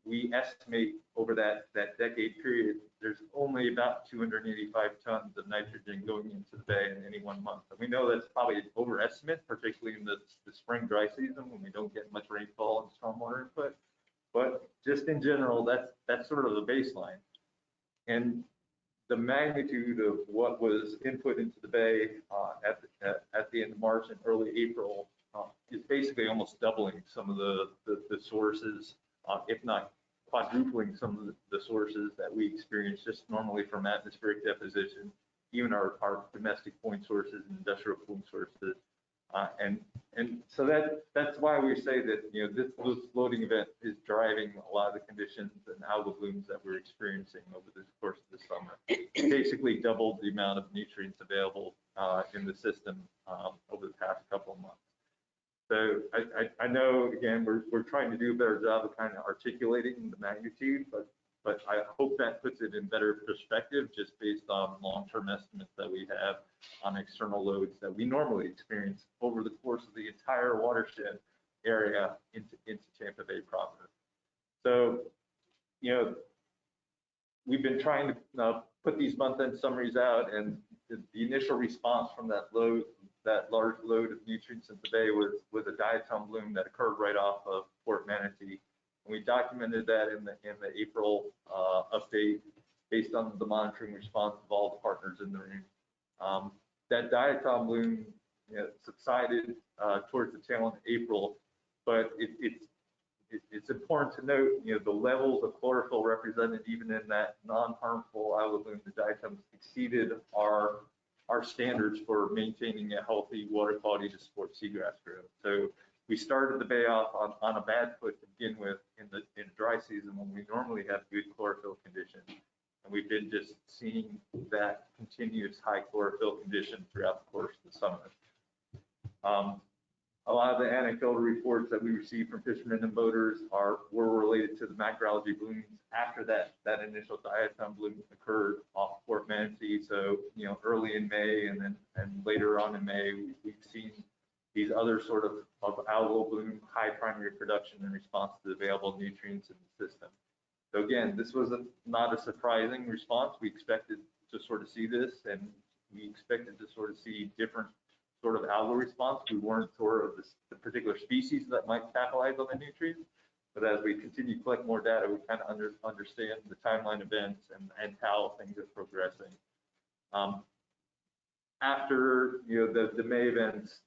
we estimate over that decade period, there's only about 285 tons of nitrogen going into the bay in any one month. And we know that's probably an overestimate, particularly in the spring dry season when we don't get much rainfall and stormwater input. But just in general, that's sort of the baseline. And the magnitude of what was input into the bay at the end of March and early April is basically almost doubling some of the sources, if not quadrupling some of the sources that we experience just normally from atmospheric deposition, even our domestic point sources and industrial point sources. And so that's why we say that this loading event is driving a lot of the conditions and algal blooms that we're experiencing over the course of the summer. It basically doubled the amount of nutrients available in the system over the past couple of months. So I know, again, we're trying to do a better job of kind of articulating the magnitude, but I hope that puts it in better perspective just based on long-term estimates that we have on external loads that we normally experience over the course of the entire watershed area into Tampa Bay proper. So, we've been trying to put these month-end summaries out, and the initial response from that large load of nutrients in the bay was a diatom bloom that occurred right off of Port Manatee. And we documented that in the April update based on the monitoring response of all the partners in the room. That diatom bloom subsided towards the tail end of April, but it's important to note, the levels of chlorophyll represented even in that non-harmful algal bloom, the diatoms exceeded our standards for maintaining a healthy water quality to support seagrass growth. So we started the bay off on a bad foot to begin with in dry season when we normally have good chlorophyll conditions. And we've been just seeing that continuous high chlorophyll condition throughout the course of the summer. A lot of the anecdotal reports that we received from fishermen and boaters were related to the macroalgae blooms after that initial diatom bloom occurred off Port Manatee. So, early in May and later on in May, we've seen these other sort of algal bloom, high primary production in response to the available nutrients in the system. So again, this was not a surprising response. We expected to sort of see this, and we expected to sort of see different sort of algal response. We weren't sure of the particular species that might capitalize on the nutrients. But as we continue to collect more data, we kind of understand the timeline events and how things are progressing. After the May events,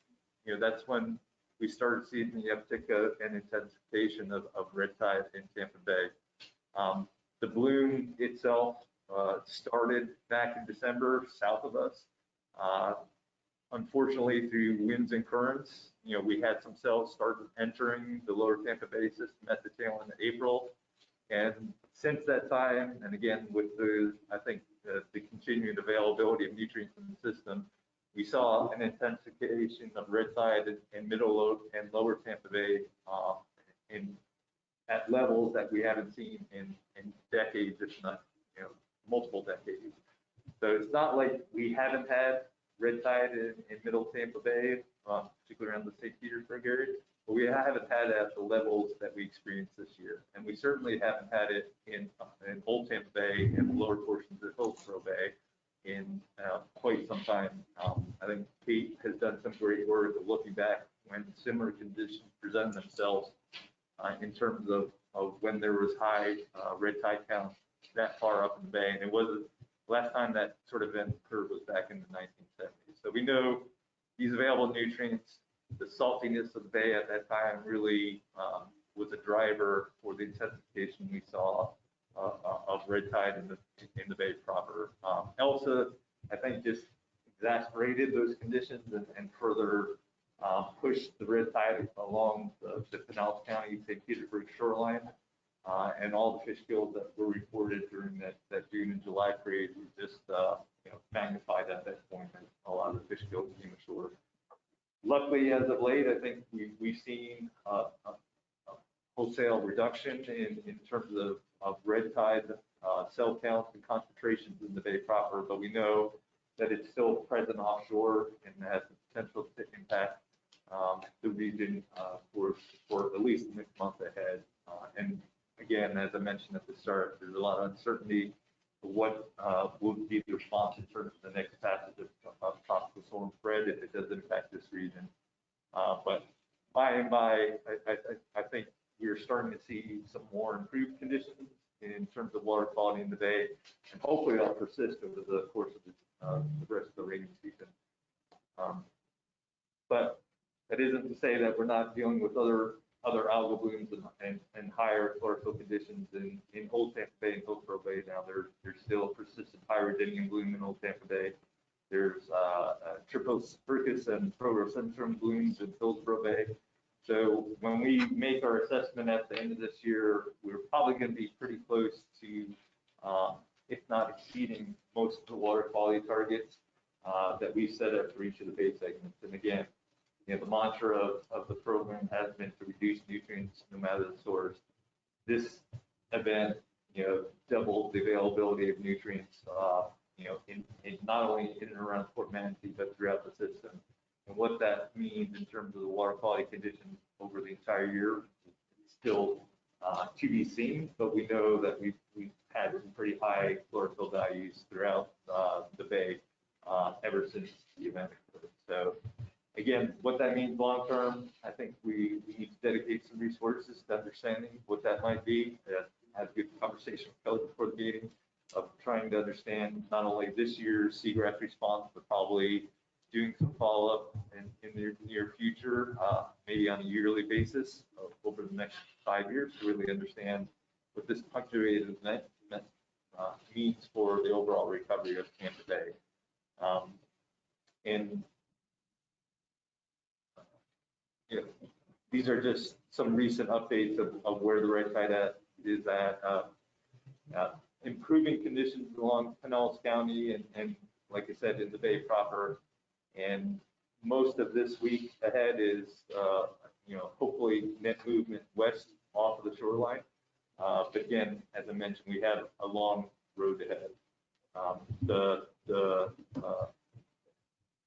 that's when we started seeing the uptick and intensification of red tide in Tampa Bay. The bloom itself started back in December south of us. Unfortunately, through winds and currents, we had some cells start entering the lower Tampa Bay system at the tail end of April. And since that time, and again, with the continued availability of nutrients in the system, we saw an intensification of red tide in middle and lower Tampa Bay at levels that we haven't seen in decades, if not multiple decades. So it's not like we haven't had red tide in middle Tampa Bay, particularly around the St. Petersburg area, but we haven't had it at the levels that we experienced this year. And we certainly haven't had it in Old Tampa Bay and the lower portions of Hillsborough Bay in quite some time. I think Kate has done some great work of looking back when similar conditions presented themselves in terms of when there was high red tide counts that far up in the bay. And it wasn't, last time that sort of event occurred was back in the 1970s. So we know these available nutrients, the saltiness of the bay at that time really was a driver for the intensification we saw of red tide in the bay proper. Elsa, I think, just exacerbated those conditions and further pushed the red tide along the Pinellas County, St. Petersburg shoreline. And all the fish kills that were reported during that June and July period were just magnified at that point, and a lot of the fish kills came ashore. Luckily, as of late, I think we've seen a wholesale reduction in terms of red tide cell counts and concentrations in the bay proper, but we know that it's still present offshore and has the potential to impact the region for at least the next month ahead. And again, as I mentioned at the start, there's a lot of uncertainty of what will be the response in terms of the next passage of tropical storm Fred if it does impact this region. But by and by, I think we're starting to see some more improved conditions in terms of water quality in the bay, and hopefully that'll persist over the course of the rest of the rainy season. But that isn't to say that we're not dealing with other algal blooms and higher chlorophyll conditions in Old Tampa Bay and Hillsborough Bay. Now there's still persistent pyridinium bloom in Old Tampa Bay. There's Trypospircus and Protosyndrome blooms in Hillsborough Bay. So when we make our assessment at the end of this year, we're probably going to be pretty close to, if not exceeding, most of the water quality targets that we've set up for each of the bay segments. And again, the mantra of the program has been to reduce nutrients no matter the source. This event, doubled the availability of nutrients, in not only in and around Fort Manatee, but throughout the system. And what that means in terms of the water quality conditions over the entire year is still to be seen, but we know that we've had some pretty high chlorophyll values throughout the bay ever since the event occurred. So again, what that means long term, I think we need to dedicate some resources to understanding what that might be. Had a good conversation with Kelly before the meeting of trying to understand not only this year's seagrass response, but probably doing some follow-up in the near future, maybe on a yearly basis over the next 5 years to really understand what this punctuated event means for the overall recovery of Tampa Bay. And these are just some recent updates of where the red tide is at. Improving conditions along Pinellas County and like I said, in the bay proper. And most of this week ahead is, hopefully net movement west off of the shoreline. But again, as I mentioned, we have a long road ahead. The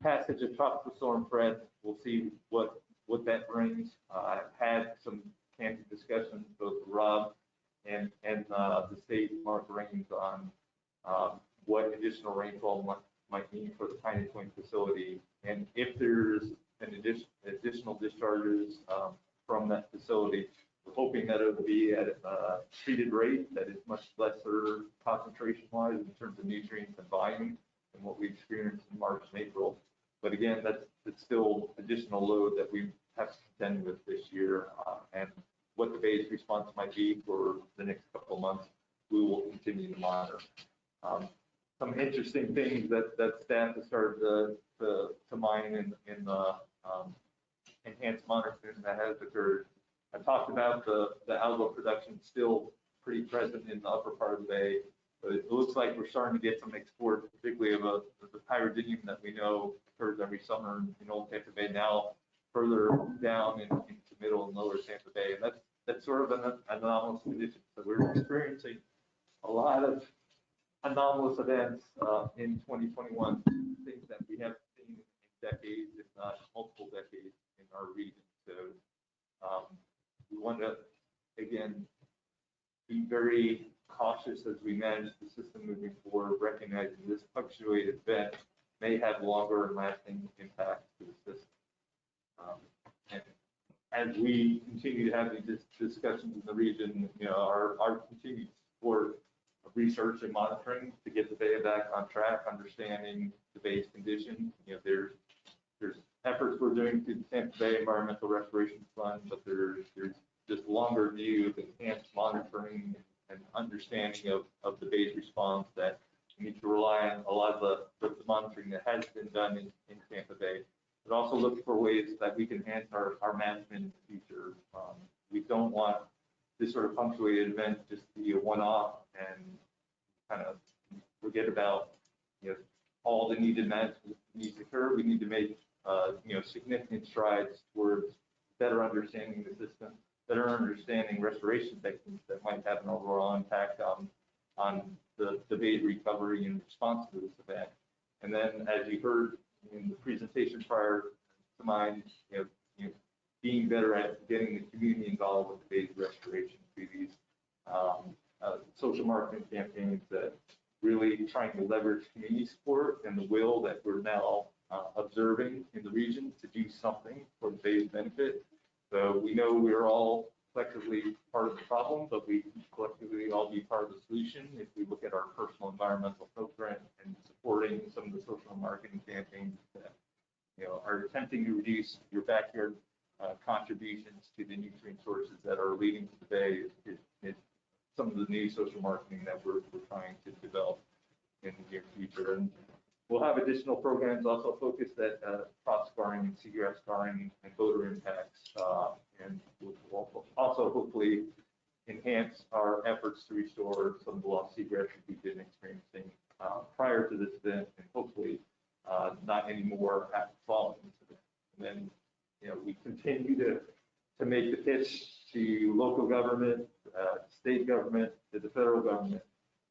passage of Tropical Storm Fred, we'll see what that brings. I've had some candid discussions, both with Rob and the state Mark Raines on what additional rainfall might mean for the Tiny Twin facility. And if there's additional discharges from that facility. We're hoping that it will be at a treated rate that is much lesser concentration-wise in terms of nutrients and volume than what we experienced in March and April. But again, it's still additional load that we have to contend with this year. And what the Bay's response might be for the next couple of months, we will continue to monitor. Some interesting things that staff has started to mine in the enhanced monitoring that has occurred. I talked about the algal production still pretty present in the upper part of the bay, but it looks like we're starting to get some export, particularly of the pyridinium that we know occurs every summer in Old Tampa Bay, now further down into middle and lower Tampa Bay, and that's sort of an anomalous condition. So we're experiencing a lot of anomalous events in 2021, things that we haven't seen in decades, if not multiple decades, in our region. So we want to, again, be very cautious as we manage the system moving forward, recognizing this punctuated event may have longer and lasting impacts to the system. And as we continue to have these discussions in the region, our continued support of research and monitoring to get the Bay back on track, understanding the Bay's condition. There's efforts we're doing through the Tampa Bay Environmental Restoration Fund, but there's just longer view of enhanced monitoring and understanding of the Bay's response that we need to rely on a lot of the monitoring that has been done in Tampa Bay, but also look for ways that we can enhance our management in the future. We don't want this sort of punctuated event just to be a one-off and kind of forget about all the needed management that needs to occur. We need to make significant strides towards better understanding the system, better understanding restoration techniques that might have an overall impact on the Bay's recovery in response to this event. And then, as you heard in the presentation prior to mine, being better at getting the community involved with the Bay's restoration through these social marketing campaigns that really trying to leverage community support and the will that we're now observing in the region to do something for the Bay's benefit. So we know we're all collectively part of the problem, but we collectively all be part of the solution if we look at our personal environmental footprint and supporting some of the social marketing campaigns that are attempting to reduce your backyard contributions to the nutrient sources that are leading to the Bay is some of the new social marketing that we're trying to develop in the near future. And we'll have additional programs also focused at crop scarring and seagrass scarring and voter impacts. And we'll also hopefully enhance our efforts to restore some of the lost seagrass that we've been experiencing prior to this event, and hopefully not anymore after following this event. And then, we continue to make the pitch to local government, state government, to the federal government,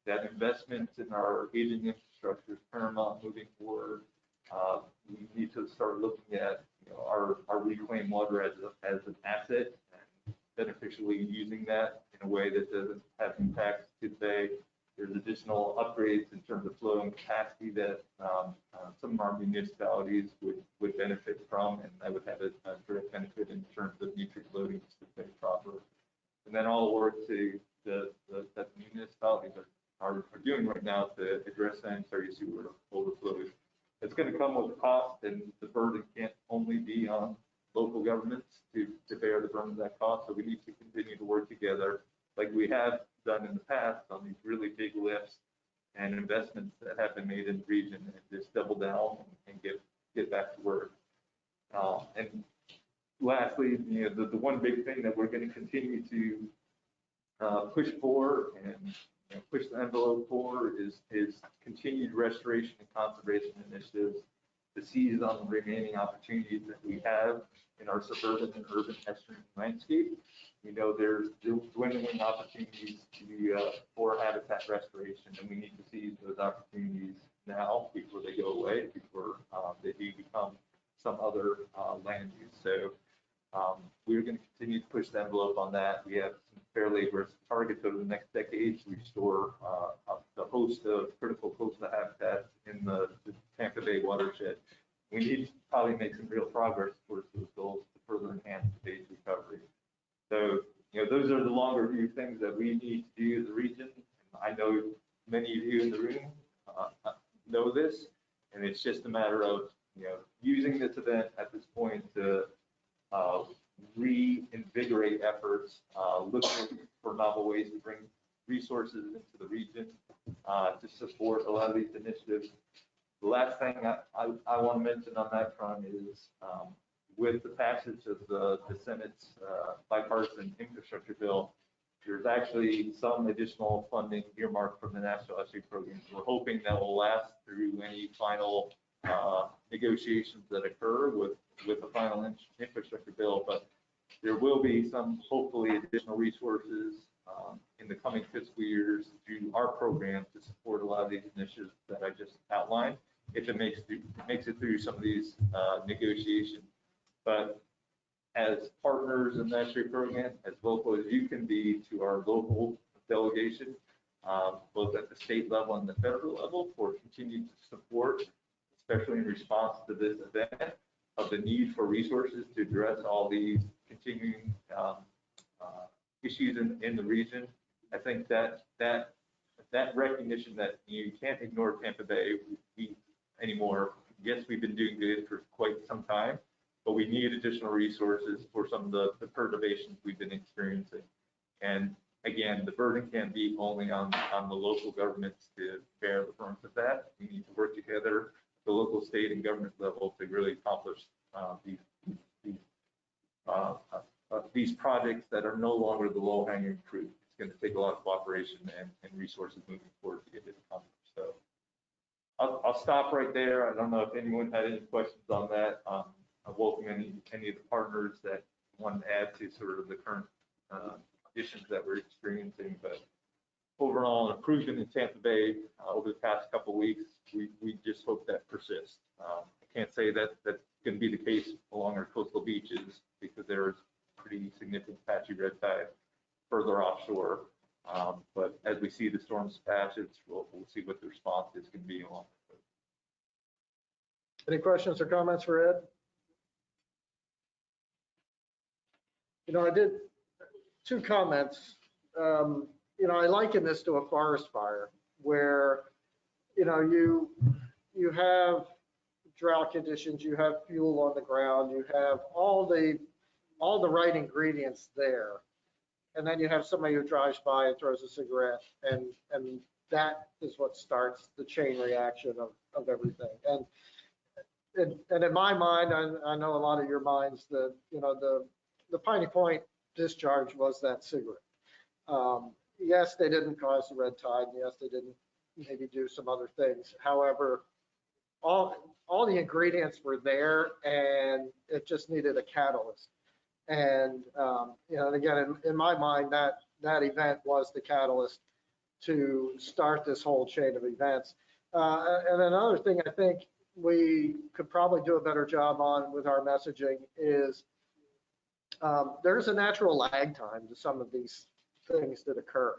that investment in our aging infrastructure is paramount moving forward. We need to start looking at our reclaimed water as an asset and beneficially using that in a way that doesn't have impacts to the Bay. There's additional upgrades in terms of flow and capacity that some of our municipalities would benefit from, and that would have a direct benefit in terms of nutrient loading to the Bay proper. And then all the work that the municipalities are doing right now to address sanitary sewer overflows. It's going to come with a cost, and the burden can't only be on local governments to bear the burden of that cost. So we need to continue to work together like we have done in the past on these really big lifts and investments that have been made in the region, and just double down and get back to work. And lastly, the one big thing that we're going to continue to push for and push the envelope for is continued restoration and conservation initiatives to seize on the remaining opportunities that we have in our suburban and urban estuarine landscape. We know there's dwindling opportunities for habitat restoration, and we need to seize those opportunities now before they go away, before they do become some other land use. So we're going to continue to push the envelope on that. We have some fairly aggressive targets over the next decade to restore the host of critical coastal habitats in the Tampa Bay watershed. We need to probably make some real progress towards those goals those are the longer view things that we need to do as a region. I know many of you in the room know this, and it's just a matter of, using this event at this point to reinvigorate efforts, looking for novel ways to bring resources into the region to support a lot of these initiatives. The last thing I want to mention on that front is with the passage of the Senate's bipartisan infrastructure bill, there's actually some additional funding earmarked from the National SRE program. We're hoping that will last through any final negotiations that occur with the final infrastructure bill, but there will be some hopefully additional resources in the coming fiscal years through our program to support a lot of these initiatives that I just outlined, if it makes it through some of these negotiations. But as partners in the SRE program, as local as you can be to our local delegation, both at the state level and the federal level, for continued support, especially in response to this event, of the need for resources to address all these continuing issues in the region. I think that recognition that you can't ignore Tampa Bay anymore. Yes, we've been doing good for quite some time, but we need additional resources for some of the perturbations we've been experiencing. And again, the burden can't be only on the local governments to bear the brunt of that. We need to work together at the local, state, and government level to really accomplish these projects that are no longer the low-hanging fruit. It's going to take a lot of cooperation and resources moving forward to get it accomplished. So I'll stop right there. I don't know if anyone had any questions on that. I welcome any of the partners that want to add to sort of the current conditions that we're experiencing. But overall, an improvement in Tampa Bay over the past couple of weeks. We just hope that persists. I can't say that that's going to be the case along our coastal beaches because there's pretty significant patchy red tide further offshore. But as we see the storms passage, we'll see what the response is going to be along. Any questions or comments for Ed? I did 2 comments. I liken this to a forest fire where, you have drought conditions, you have fuel on the ground, you have all the right ingredients there. And then you have somebody who drives by and throws a cigarette, and that is what starts the chain reaction of everything. And in my mind, I know a lot of your minds, the Piney Point discharge was that cigarette. Yes, they didn't cause the red tide. And yes, they didn't maybe do some other things. However, all the ingredients were there, and it just needed a catalyst. And again, in my mind, that event was the catalyst to start this whole chain of events. And another thing I think we could probably do a better job on with our messaging is there's a natural lag time to some of these things that occur.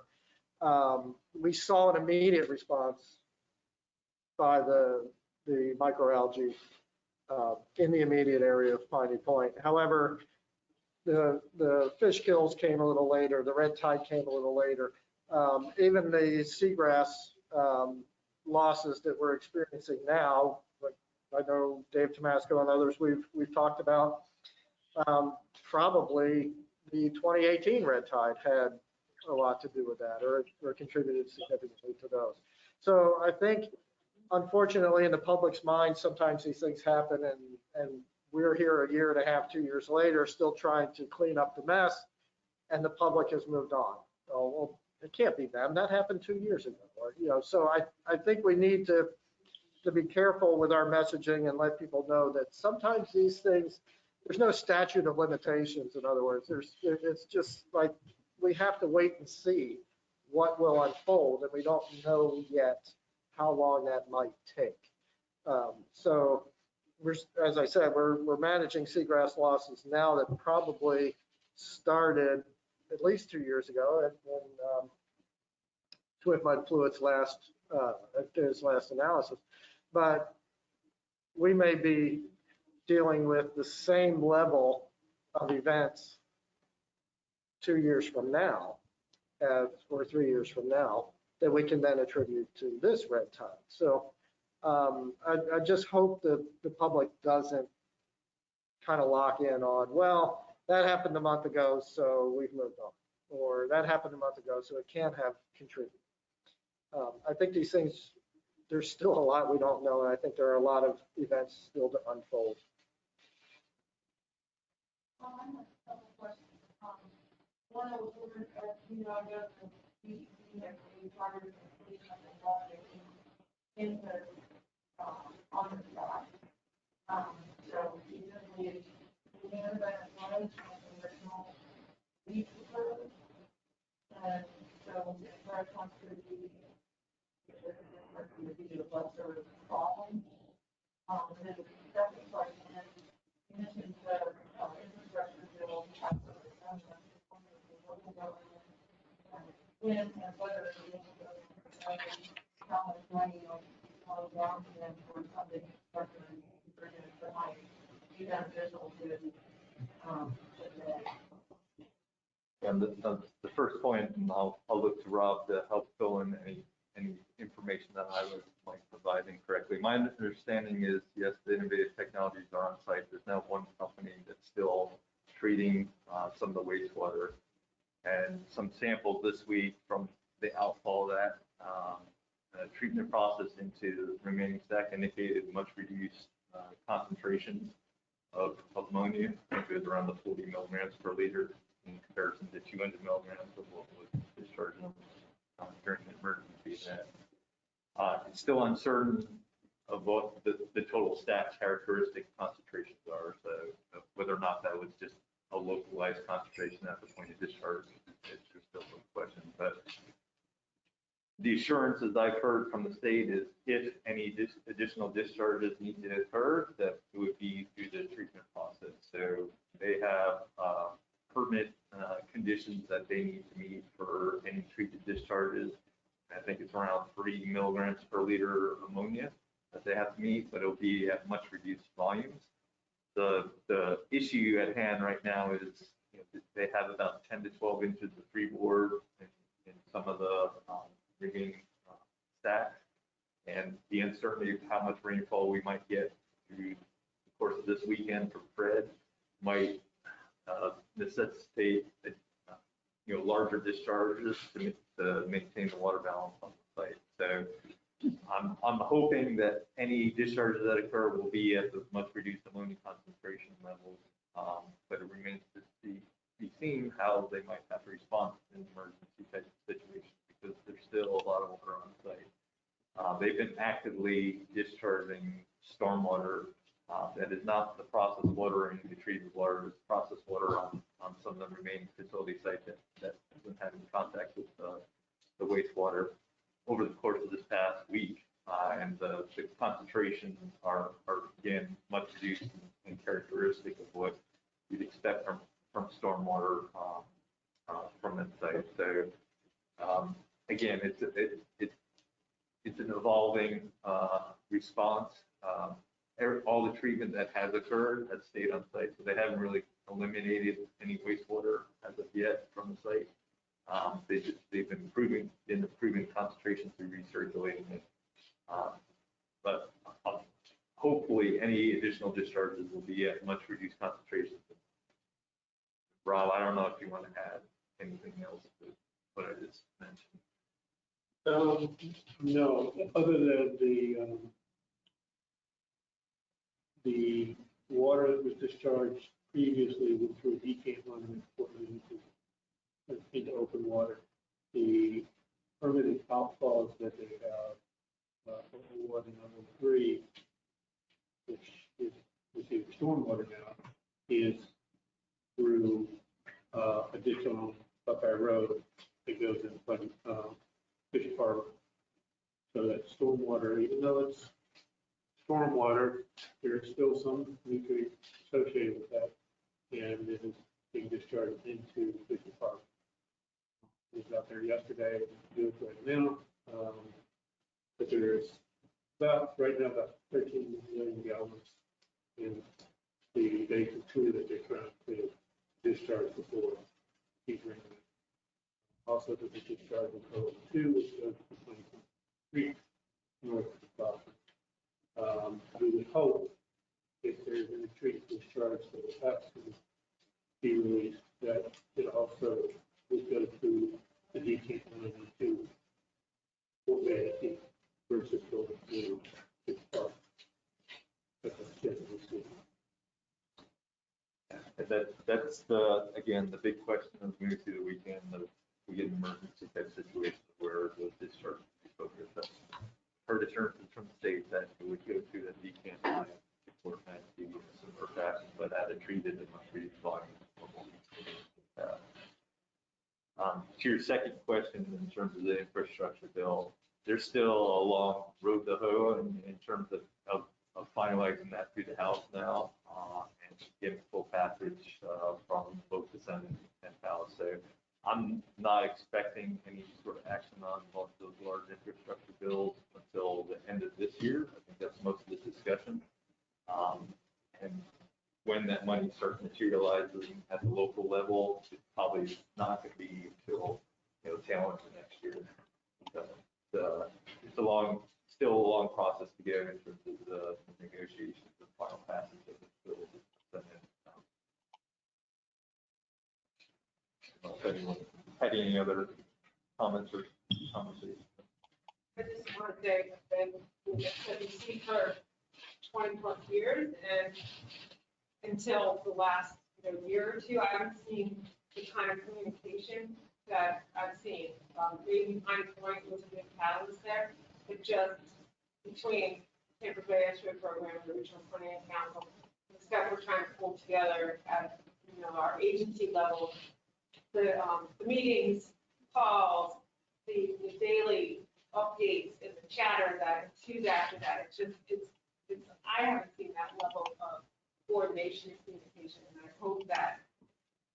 We saw an immediate response by the microalgae in the immediate area of Piney Point. However, the fish kills came a little later, the red tide came a little later. Even the seagrass losses that we're experiencing now, like I know Dave Tomasco and others we've talked about, probably the 2018 red tide had a lot to do with that, or contributed significantly to those. So I think, unfortunately, in the public's mind, sometimes these things happen, and we're here a year and a half, 2 years later, still trying to clean up the mess, and the public has moved on. Oh, well, it can't be them. That happened 2 years ago. Or, so I think we need to be careful with our messaging and let people know that sometimes these things, there's no statute of limitations. In other words, it's just like we have to wait and see what will unfold, and we don't know yet how long that might take. So as I said, we're managing seagrass losses now that probably started at least 2 years ago, and Swift Mud Fluid's last analysis. But we may be dealing with the same level of events 2 years from now, or 3 years from now, that we can then attribute to this red tide. So I just hope that the public doesn't kind of lock in on, well, that happened a month ago, so we've moved on, or that happened a month ago, so it can't have contributed. I think these things, there's still a lot we don't know, and I think there are a lot of events still to unfold. I have a couple questions. One, I was wondering, you know, I know that we have a charter and police have involved in the, on the side. So usually we have that knowledge and original lead referral. And so that comes to be a lesser problem. And then the second question, you mentioned the infrastructure bill. When and whether how much money will down to them for something that might be beneficial to that. And the first point, and I'll look to Rob to help fill in any information that I might provide incorrectly. My understanding is, yes, the innovative technologies are on site. There's now one company that's still treating some of the wastewater. And some samples this week from the outfall of that treatment process into the remaining stack indicated much reduced concentrations of ammonia. I think it was around the 40 milligrams per liter in comparison to 200 milligrams of what was discharged during the emergency event. It's still uncertain of what the total stack characteristic concentrations are. So whether or not that was just a localized concentration at the point of discharge, it's still a question. But the assurances I've heard from the state is if any additional discharges need to occur, that it would be through the treatment process. So they have permit conditions that they need to meet for any treated discharges. I think it's around 3 milligrams per liter ammonia that they have to meet, but it'll be at much reduced volumes. The issue at hand right now is, you know, they have about 10 to 12 inches of freeboard in some of the remaining stacks, and the uncertainty of how much rainfall we might get through the course of this weekend from Fred might necessitate larger discharges to maintain the water balance on the site. So I'm hoping that any discharges that occur will be at the much reduced ammonia concentration levels, but it remains to be seen how they might have to respond in an emergency type of situation, because there's still a lot of water on site. They've been actively discharging stormwater that is not the process water and the treated water, it's process water on some of the remaining facility sites that have been having contact with the wastewater over the course of this past week. And the concentrations are again much reduced and characteristic of what you'd expect from stormwater from that site. So again, it's an evolving response. All the treatment that has occurred has stayed on site, so they haven't really eliminated any wastewater as of yet from the site. They've been improving concentration through recirculating it. But hopefully any additional discharges will be at much reduced concentrations. Rob, I don't know if you want to add anything else to what I just mentioned. No, other than the water that was discharged previously went through a decant line and poured into open water. The permitted outfalls that they have for water number 3, which is receiving stormwater now, is through a ditch on Buckeye Road that goes in front of Fish Harbor. So that stormwater, even though it's stormwater, there's still some nutrients associated with that, and it is being discharged into Fish Harbor. I was out there yesterday, do it right now, but there's right now about 13 million gallons in the Basin 2 that they're trying to discharge before he's ran discharge in total 2, which goes to 2023 north of the property. We would hope if there's a retreat discharge that will have to be released, that it also would go to the decant line into Fort Manatee versus going to the park. That's generally seen. And that's again, the big question as we move through the weekend, we get an emergency type situation where the discharge will be focused. That's heard assurances from the state that it would go through the decant line before Manatee in a similar fashion, but at a treated and untreated volume. To your second question, in terms of the infrastructure bill, there's still a long road to hoe in terms of finalizing that through the House now and getting full passage from both the Senate and House. So I'm not expecting any sort of action on most of those large infrastructure bills until the end of this year. I think that's most of the discussion. And when that money starts materializing at the local level, it's probably not going to be until tail end of next year. So it's still a long process to go in terms of the negotiations and final passage of the bill. If anyone had any other comments or conversations. I just want to say that we've seen for 20 plus years, and until the last year or two, I haven't seen the kind of communication that I've seen. Maybe Pine Point was a big catalyst there, but just between Tampa Bay SRO program and the Regional Planning Council, the stuff we're trying to pull together at our agency level, the meetings, calls, the daily updates, and the chatter that ensues after that. It's I haven't seen that level of coordination and communication, and I hope that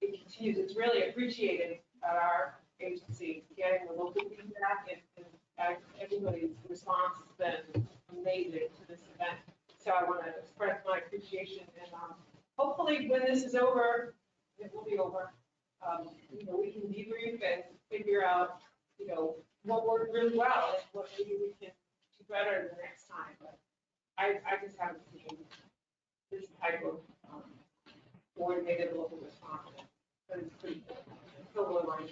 it continues. It's really appreciated at our agency, getting the local feedback, and everybody's response has been amazing to this event. So I want to express my appreciation, and hopefully when this is over, it will be over. We can debrief and figure out, what worked really well and what maybe we can do better the next time. But I just haven't seen this type of coordinated local response. But it's pretty good. It's so well aligned.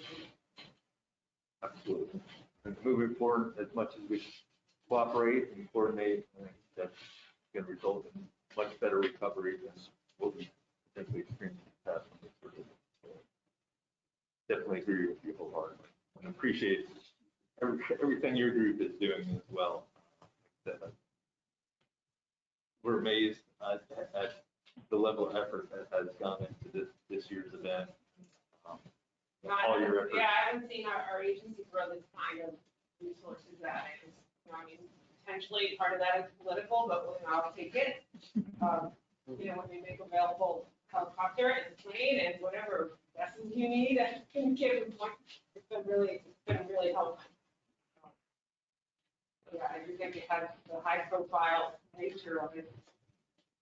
Absolutely. And moving forward, as much as we cooperate and coordinate, I think that's going to result in much better recovery than what we potentially experienced in the past. Definitely agree with you wholeheartedly and appreciate everything your group is doing as well. We're amazed at the level of effort that has gone into this year's event. All your efforts. Yeah, I haven't seen our agency grow this kind of resources that is. Potentially part of that is political, but I'll take it. When they make available helicopter and plane and whatever lessons you need, it's been really helpful. Yeah, I do think it has the high profile nature of it.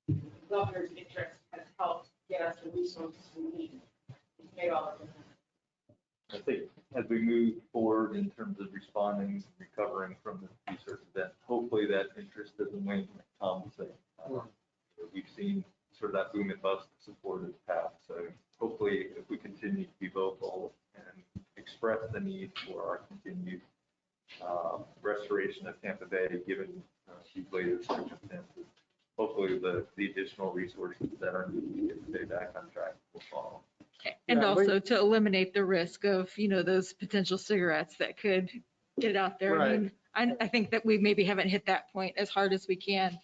The governor's interest has helped get us the resources we need. It's made all of it. I think as we move forward in terms of responding and recovering from the research event, hopefully that interest doesn't wane, like Tom was saying. We've seen sort of that boom and bust support in the past. So hopefully if we continue to be vocal and express the need for our continued restoration of Tampa Bay, given these latest circumstances, hopefully the additional resources that are needed to get the day back on track will follow. And also to eliminate the risk of, those potential cigarettes that could get out there. Right. I mean, I think that we maybe haven't hit that point as hard as we can.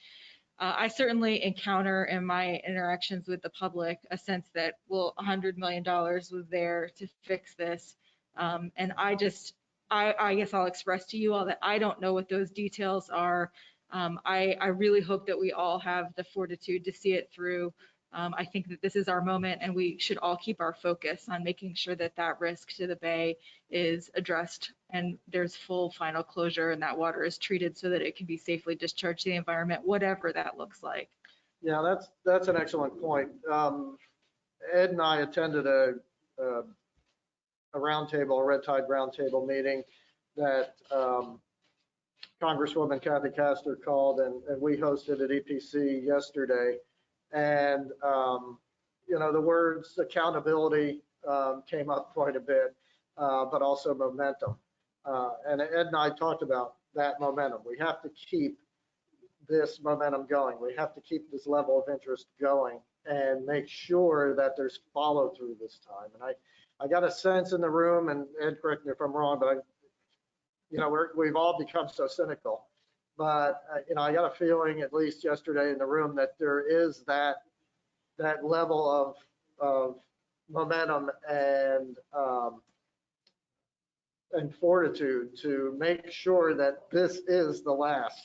I certainly encounter in my interactions with the public a sense that, well, $100 million was there to fix this. And I guess I'll express to you all that I don't know what those details are. I really hope that we all have the fortitude to see it through. I think that this is our moment, and we should all keep our focus on making sure that that risk to the bay is addressed and there's full final closure and that water is treated so that it can be safely discharged to the environment, whatever that looks like. Yeah, that's an excellent point. Ed and I attended a roundtable, a red tide roundtable meeting that Congresswoman Kathy Castor called, and we hosted at EPC yesterday. And, the words accountability came up quite a bit, but also momentum. And Ed and I talked about that momentum. We have to keep this momentum going. We have to keep this level of interest going and make sure that there's follow through this time. And I got a sense in the room, and Ed, correct me if I'm wrong, but we've all become so cynical. But I got a feeling, at least yesterday in the room, that there is that level of momentum and fortitude to make sure that this is the last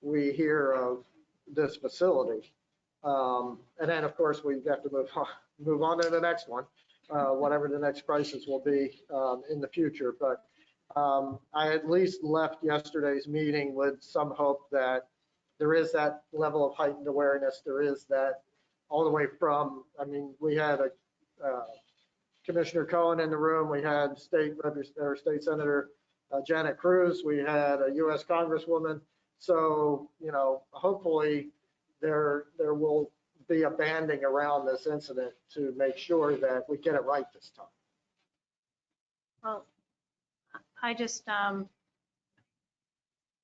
we hear of this facility. And then, of course, we have to move on to the next one, whatever the next crisis will be in the future. But I at least left yesterday's meeting with some hope that there is that level of heightened awareness. There is that all the way from, we had Commissioner Cohen in the room. We had State Senator Janet Cruz. We had a U.S. Congresswoman. So, hopefully there will be a banding around this incident to make sure that we get it right this time. Well, I just,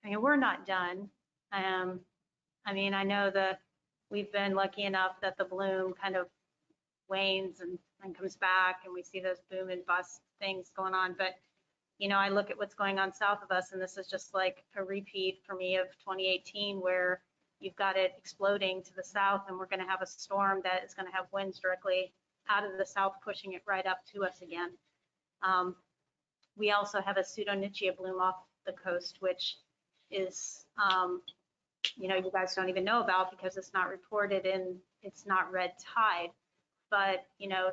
we're not done. I know that we've been lucky enough that the bloom kind of wanes and comes back, and we see those boom and bust things going on. But, I look at what's going on south of us, and this is just like a repeat for me of 2018, where you've got it exploding to the south, and we're going to have a storm that is going to have winds directly out of the south, pushing it right up to us again. We also have a pseudonychia bloom off the coast, which is, you guys don't even know about because it's not reported and it's not red tide. But,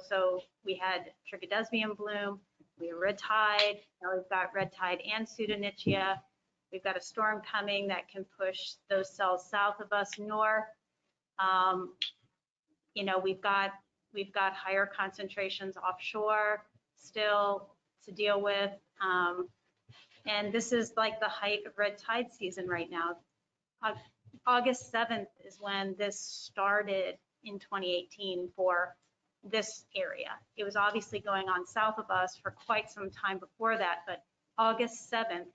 so we had trichodesmium bloom, we have red tide, now we've got red tide and pseudonychia. We've got a storm coming that can push those cells south of us north. We've got higher concentrations offshore still to deal with. And this is like the height of red tide season right now. August 7th is when this started in 2018 for this area. It was obviously going on south of us for quite some time before that, but August 7th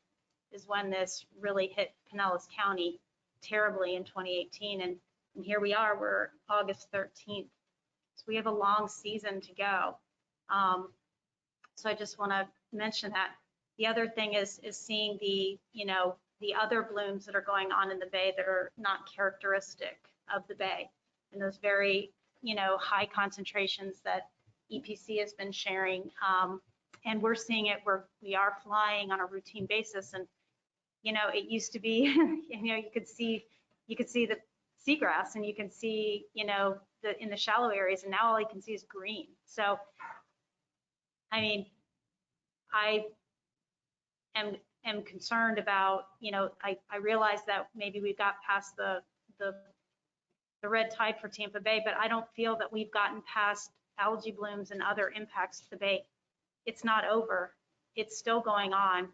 is when this really hit Pinellas County terribly in 2018. And here we are, we're August 13th. So we have a long season to go. So I just want to mention that. The other thing is seeing the other blooms that are going on in the bay that are not characteristic of the bay, and those very, high concentrations that EPC has been sharing. And we're seeing it where we are flying on a routine basis. And, it used to be, you could see the seagrass, and you can see, in the shallow areas, and now all you can see is green. So, I am concerned about, I realize that maybe we got past the red tide for Tampa Bay, but I don't feel that we've gotten past algae blooms and other impacts to the bay. It's not over. It's still going on.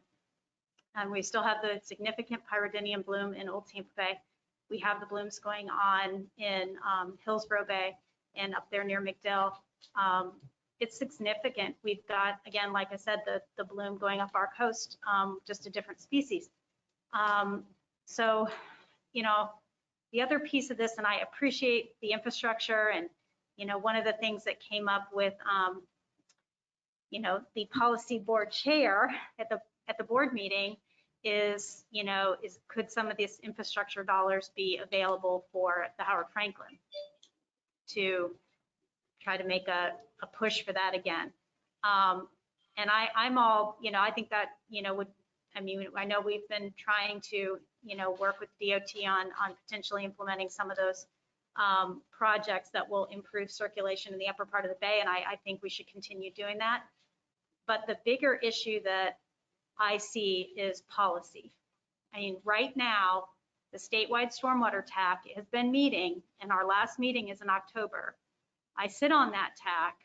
And we still have the significant pyridinium bloom in Old Tampa Bay. We have the blooms going on in Hillsborough Bay and up there near McDill. It's significant. We've got, again, like I said, the bloom going up our coast, just a different species. So, the other piece of this, and I appreciate the infrastructure, and, one of the things that came up with, the policy board chair at the board meeting is could some of these infrastructure dollars be available for the Howard Franklin to try to make a push for that again. And I'm all, I think that, I know we've been trying to, work with DOT on potentially implementing some of those projects that will improve circulation in the upper part of the bay. And I think we should continue doing that. But the bigger issue that I see is policy. Right now, the statewide stormwater TAC has been meeting, and our last meeting is in October. I sit on that TAC.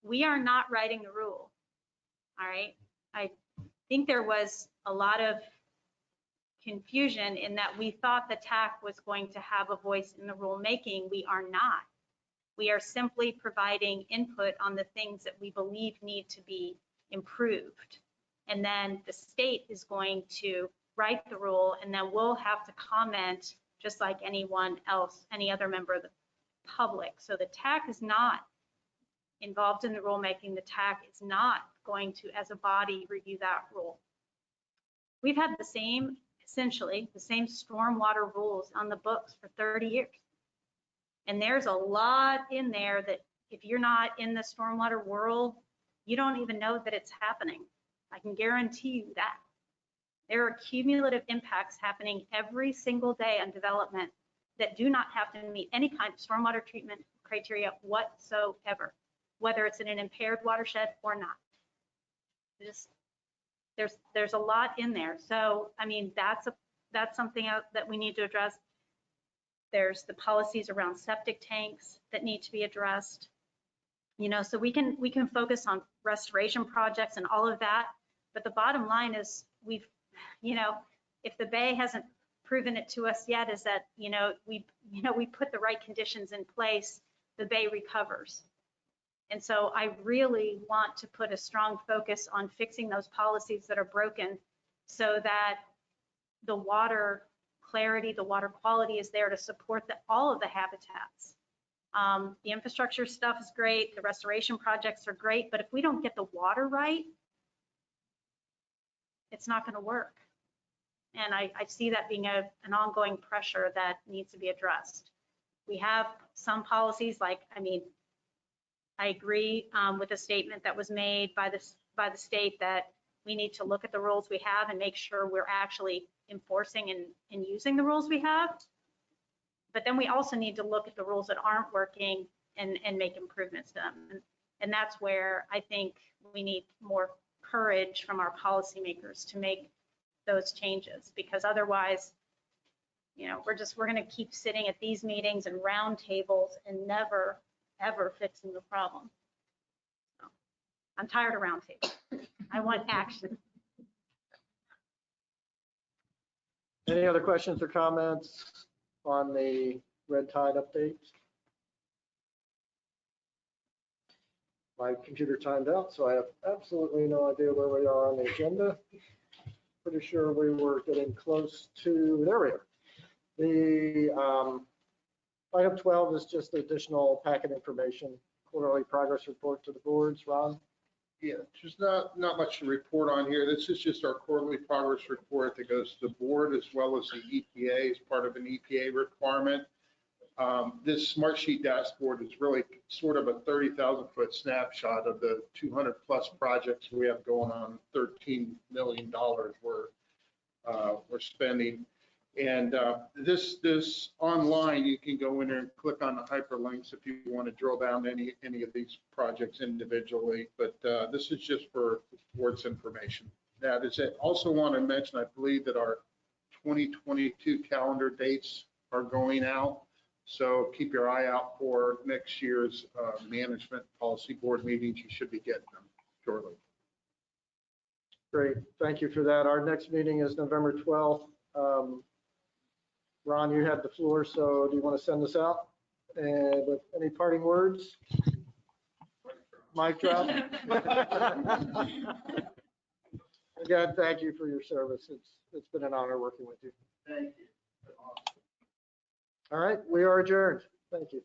We are not writing the rule. All right. I think there was a lot of confusion in that we thought the TAC was going to have a voice in the rulemaking. We are not. We are simply providing input on the things that we believe need to be improved. And then the state is going to write the rule, and then we'll have to comment just like anyone else, any other member of the public. So the TAC is not involved in the rulemaking. The TAC is not going to, as a body, review that rule. We've had the same, essentially, the same stormwater rules on the books for 30 years. And there's a lot in there that if you're not in the stormwater world, you don't even know that it's happening. I can guarantee you that. There are cumulative impacts happening every single day on development that do not have to meet any kind of stormwater treatment criteria whatsoever, whether it's in an impaired watershed or not. There's a lot in there. So, I mean, that's something that we need to address. There's the policies around septic tanks that need to be addressed. You know, so we can focus on restoration projects and all of that. But the bottom line is we've, you know, if the Bay hasn't proven it to us yet, is that, we put the right conditions in place, the Bay recovers. And so I really want to put a strong focus on fixing those policies that are broken so that the water clarity, the water quality is there to support all of the habitats. The infrastructure stuff is great. The restoration projects are great. But if we don't get the water right, it's not going to work. And I see that being an ongoing pressure that needs to be addressed. We have some policies I agree with the statement that was made by the state that we need to look at the rules we have and make sure we're actually enforcing and using the rules we have. But then we also need to look at the rules that aren't working and make improvements to them. And that's where I think we need more courage from our policymakers to make those changes, because otherwise, we're going to keep sitting at these meetings and round tables and never, ever fixing the problem. So, I'm tired of round tables. I want action. Any other questions or comments on the red tide updates? My computer timed out, so I have absolutely no idea where we are on the agenda. Pretty sure we were getting close to, there we are. The item 12 is just additional packet information, quarterly progress report to the boards. Ron? Yeah, there's not much to report on here. This is just our quarterly progress report that goes to the board as well as the EPA as part of an EPA requirement. This smart sheet dashboard is really sort of a 30,000-foot snapshot of the 200 plus projects we have going on. $13 million we're spending. And this online, you can go in there and click on the hyperlinks if you want to drill down any of these projects individually. But this is just for board's information. That is it. Also want to mention, I believe that our 2022 calendar dates are going out. So keep your eye out for next year's management policy board meetings. You should be getting them shortly. Great, thank you for that. Our next meeting is November 12th. Ron, you have the floor, so do you want to send us out? And with any parting words? Mic drop. Again, thank you for your service. It's been an honor working with you. Thank you. All right, we are adjourned. Thank you.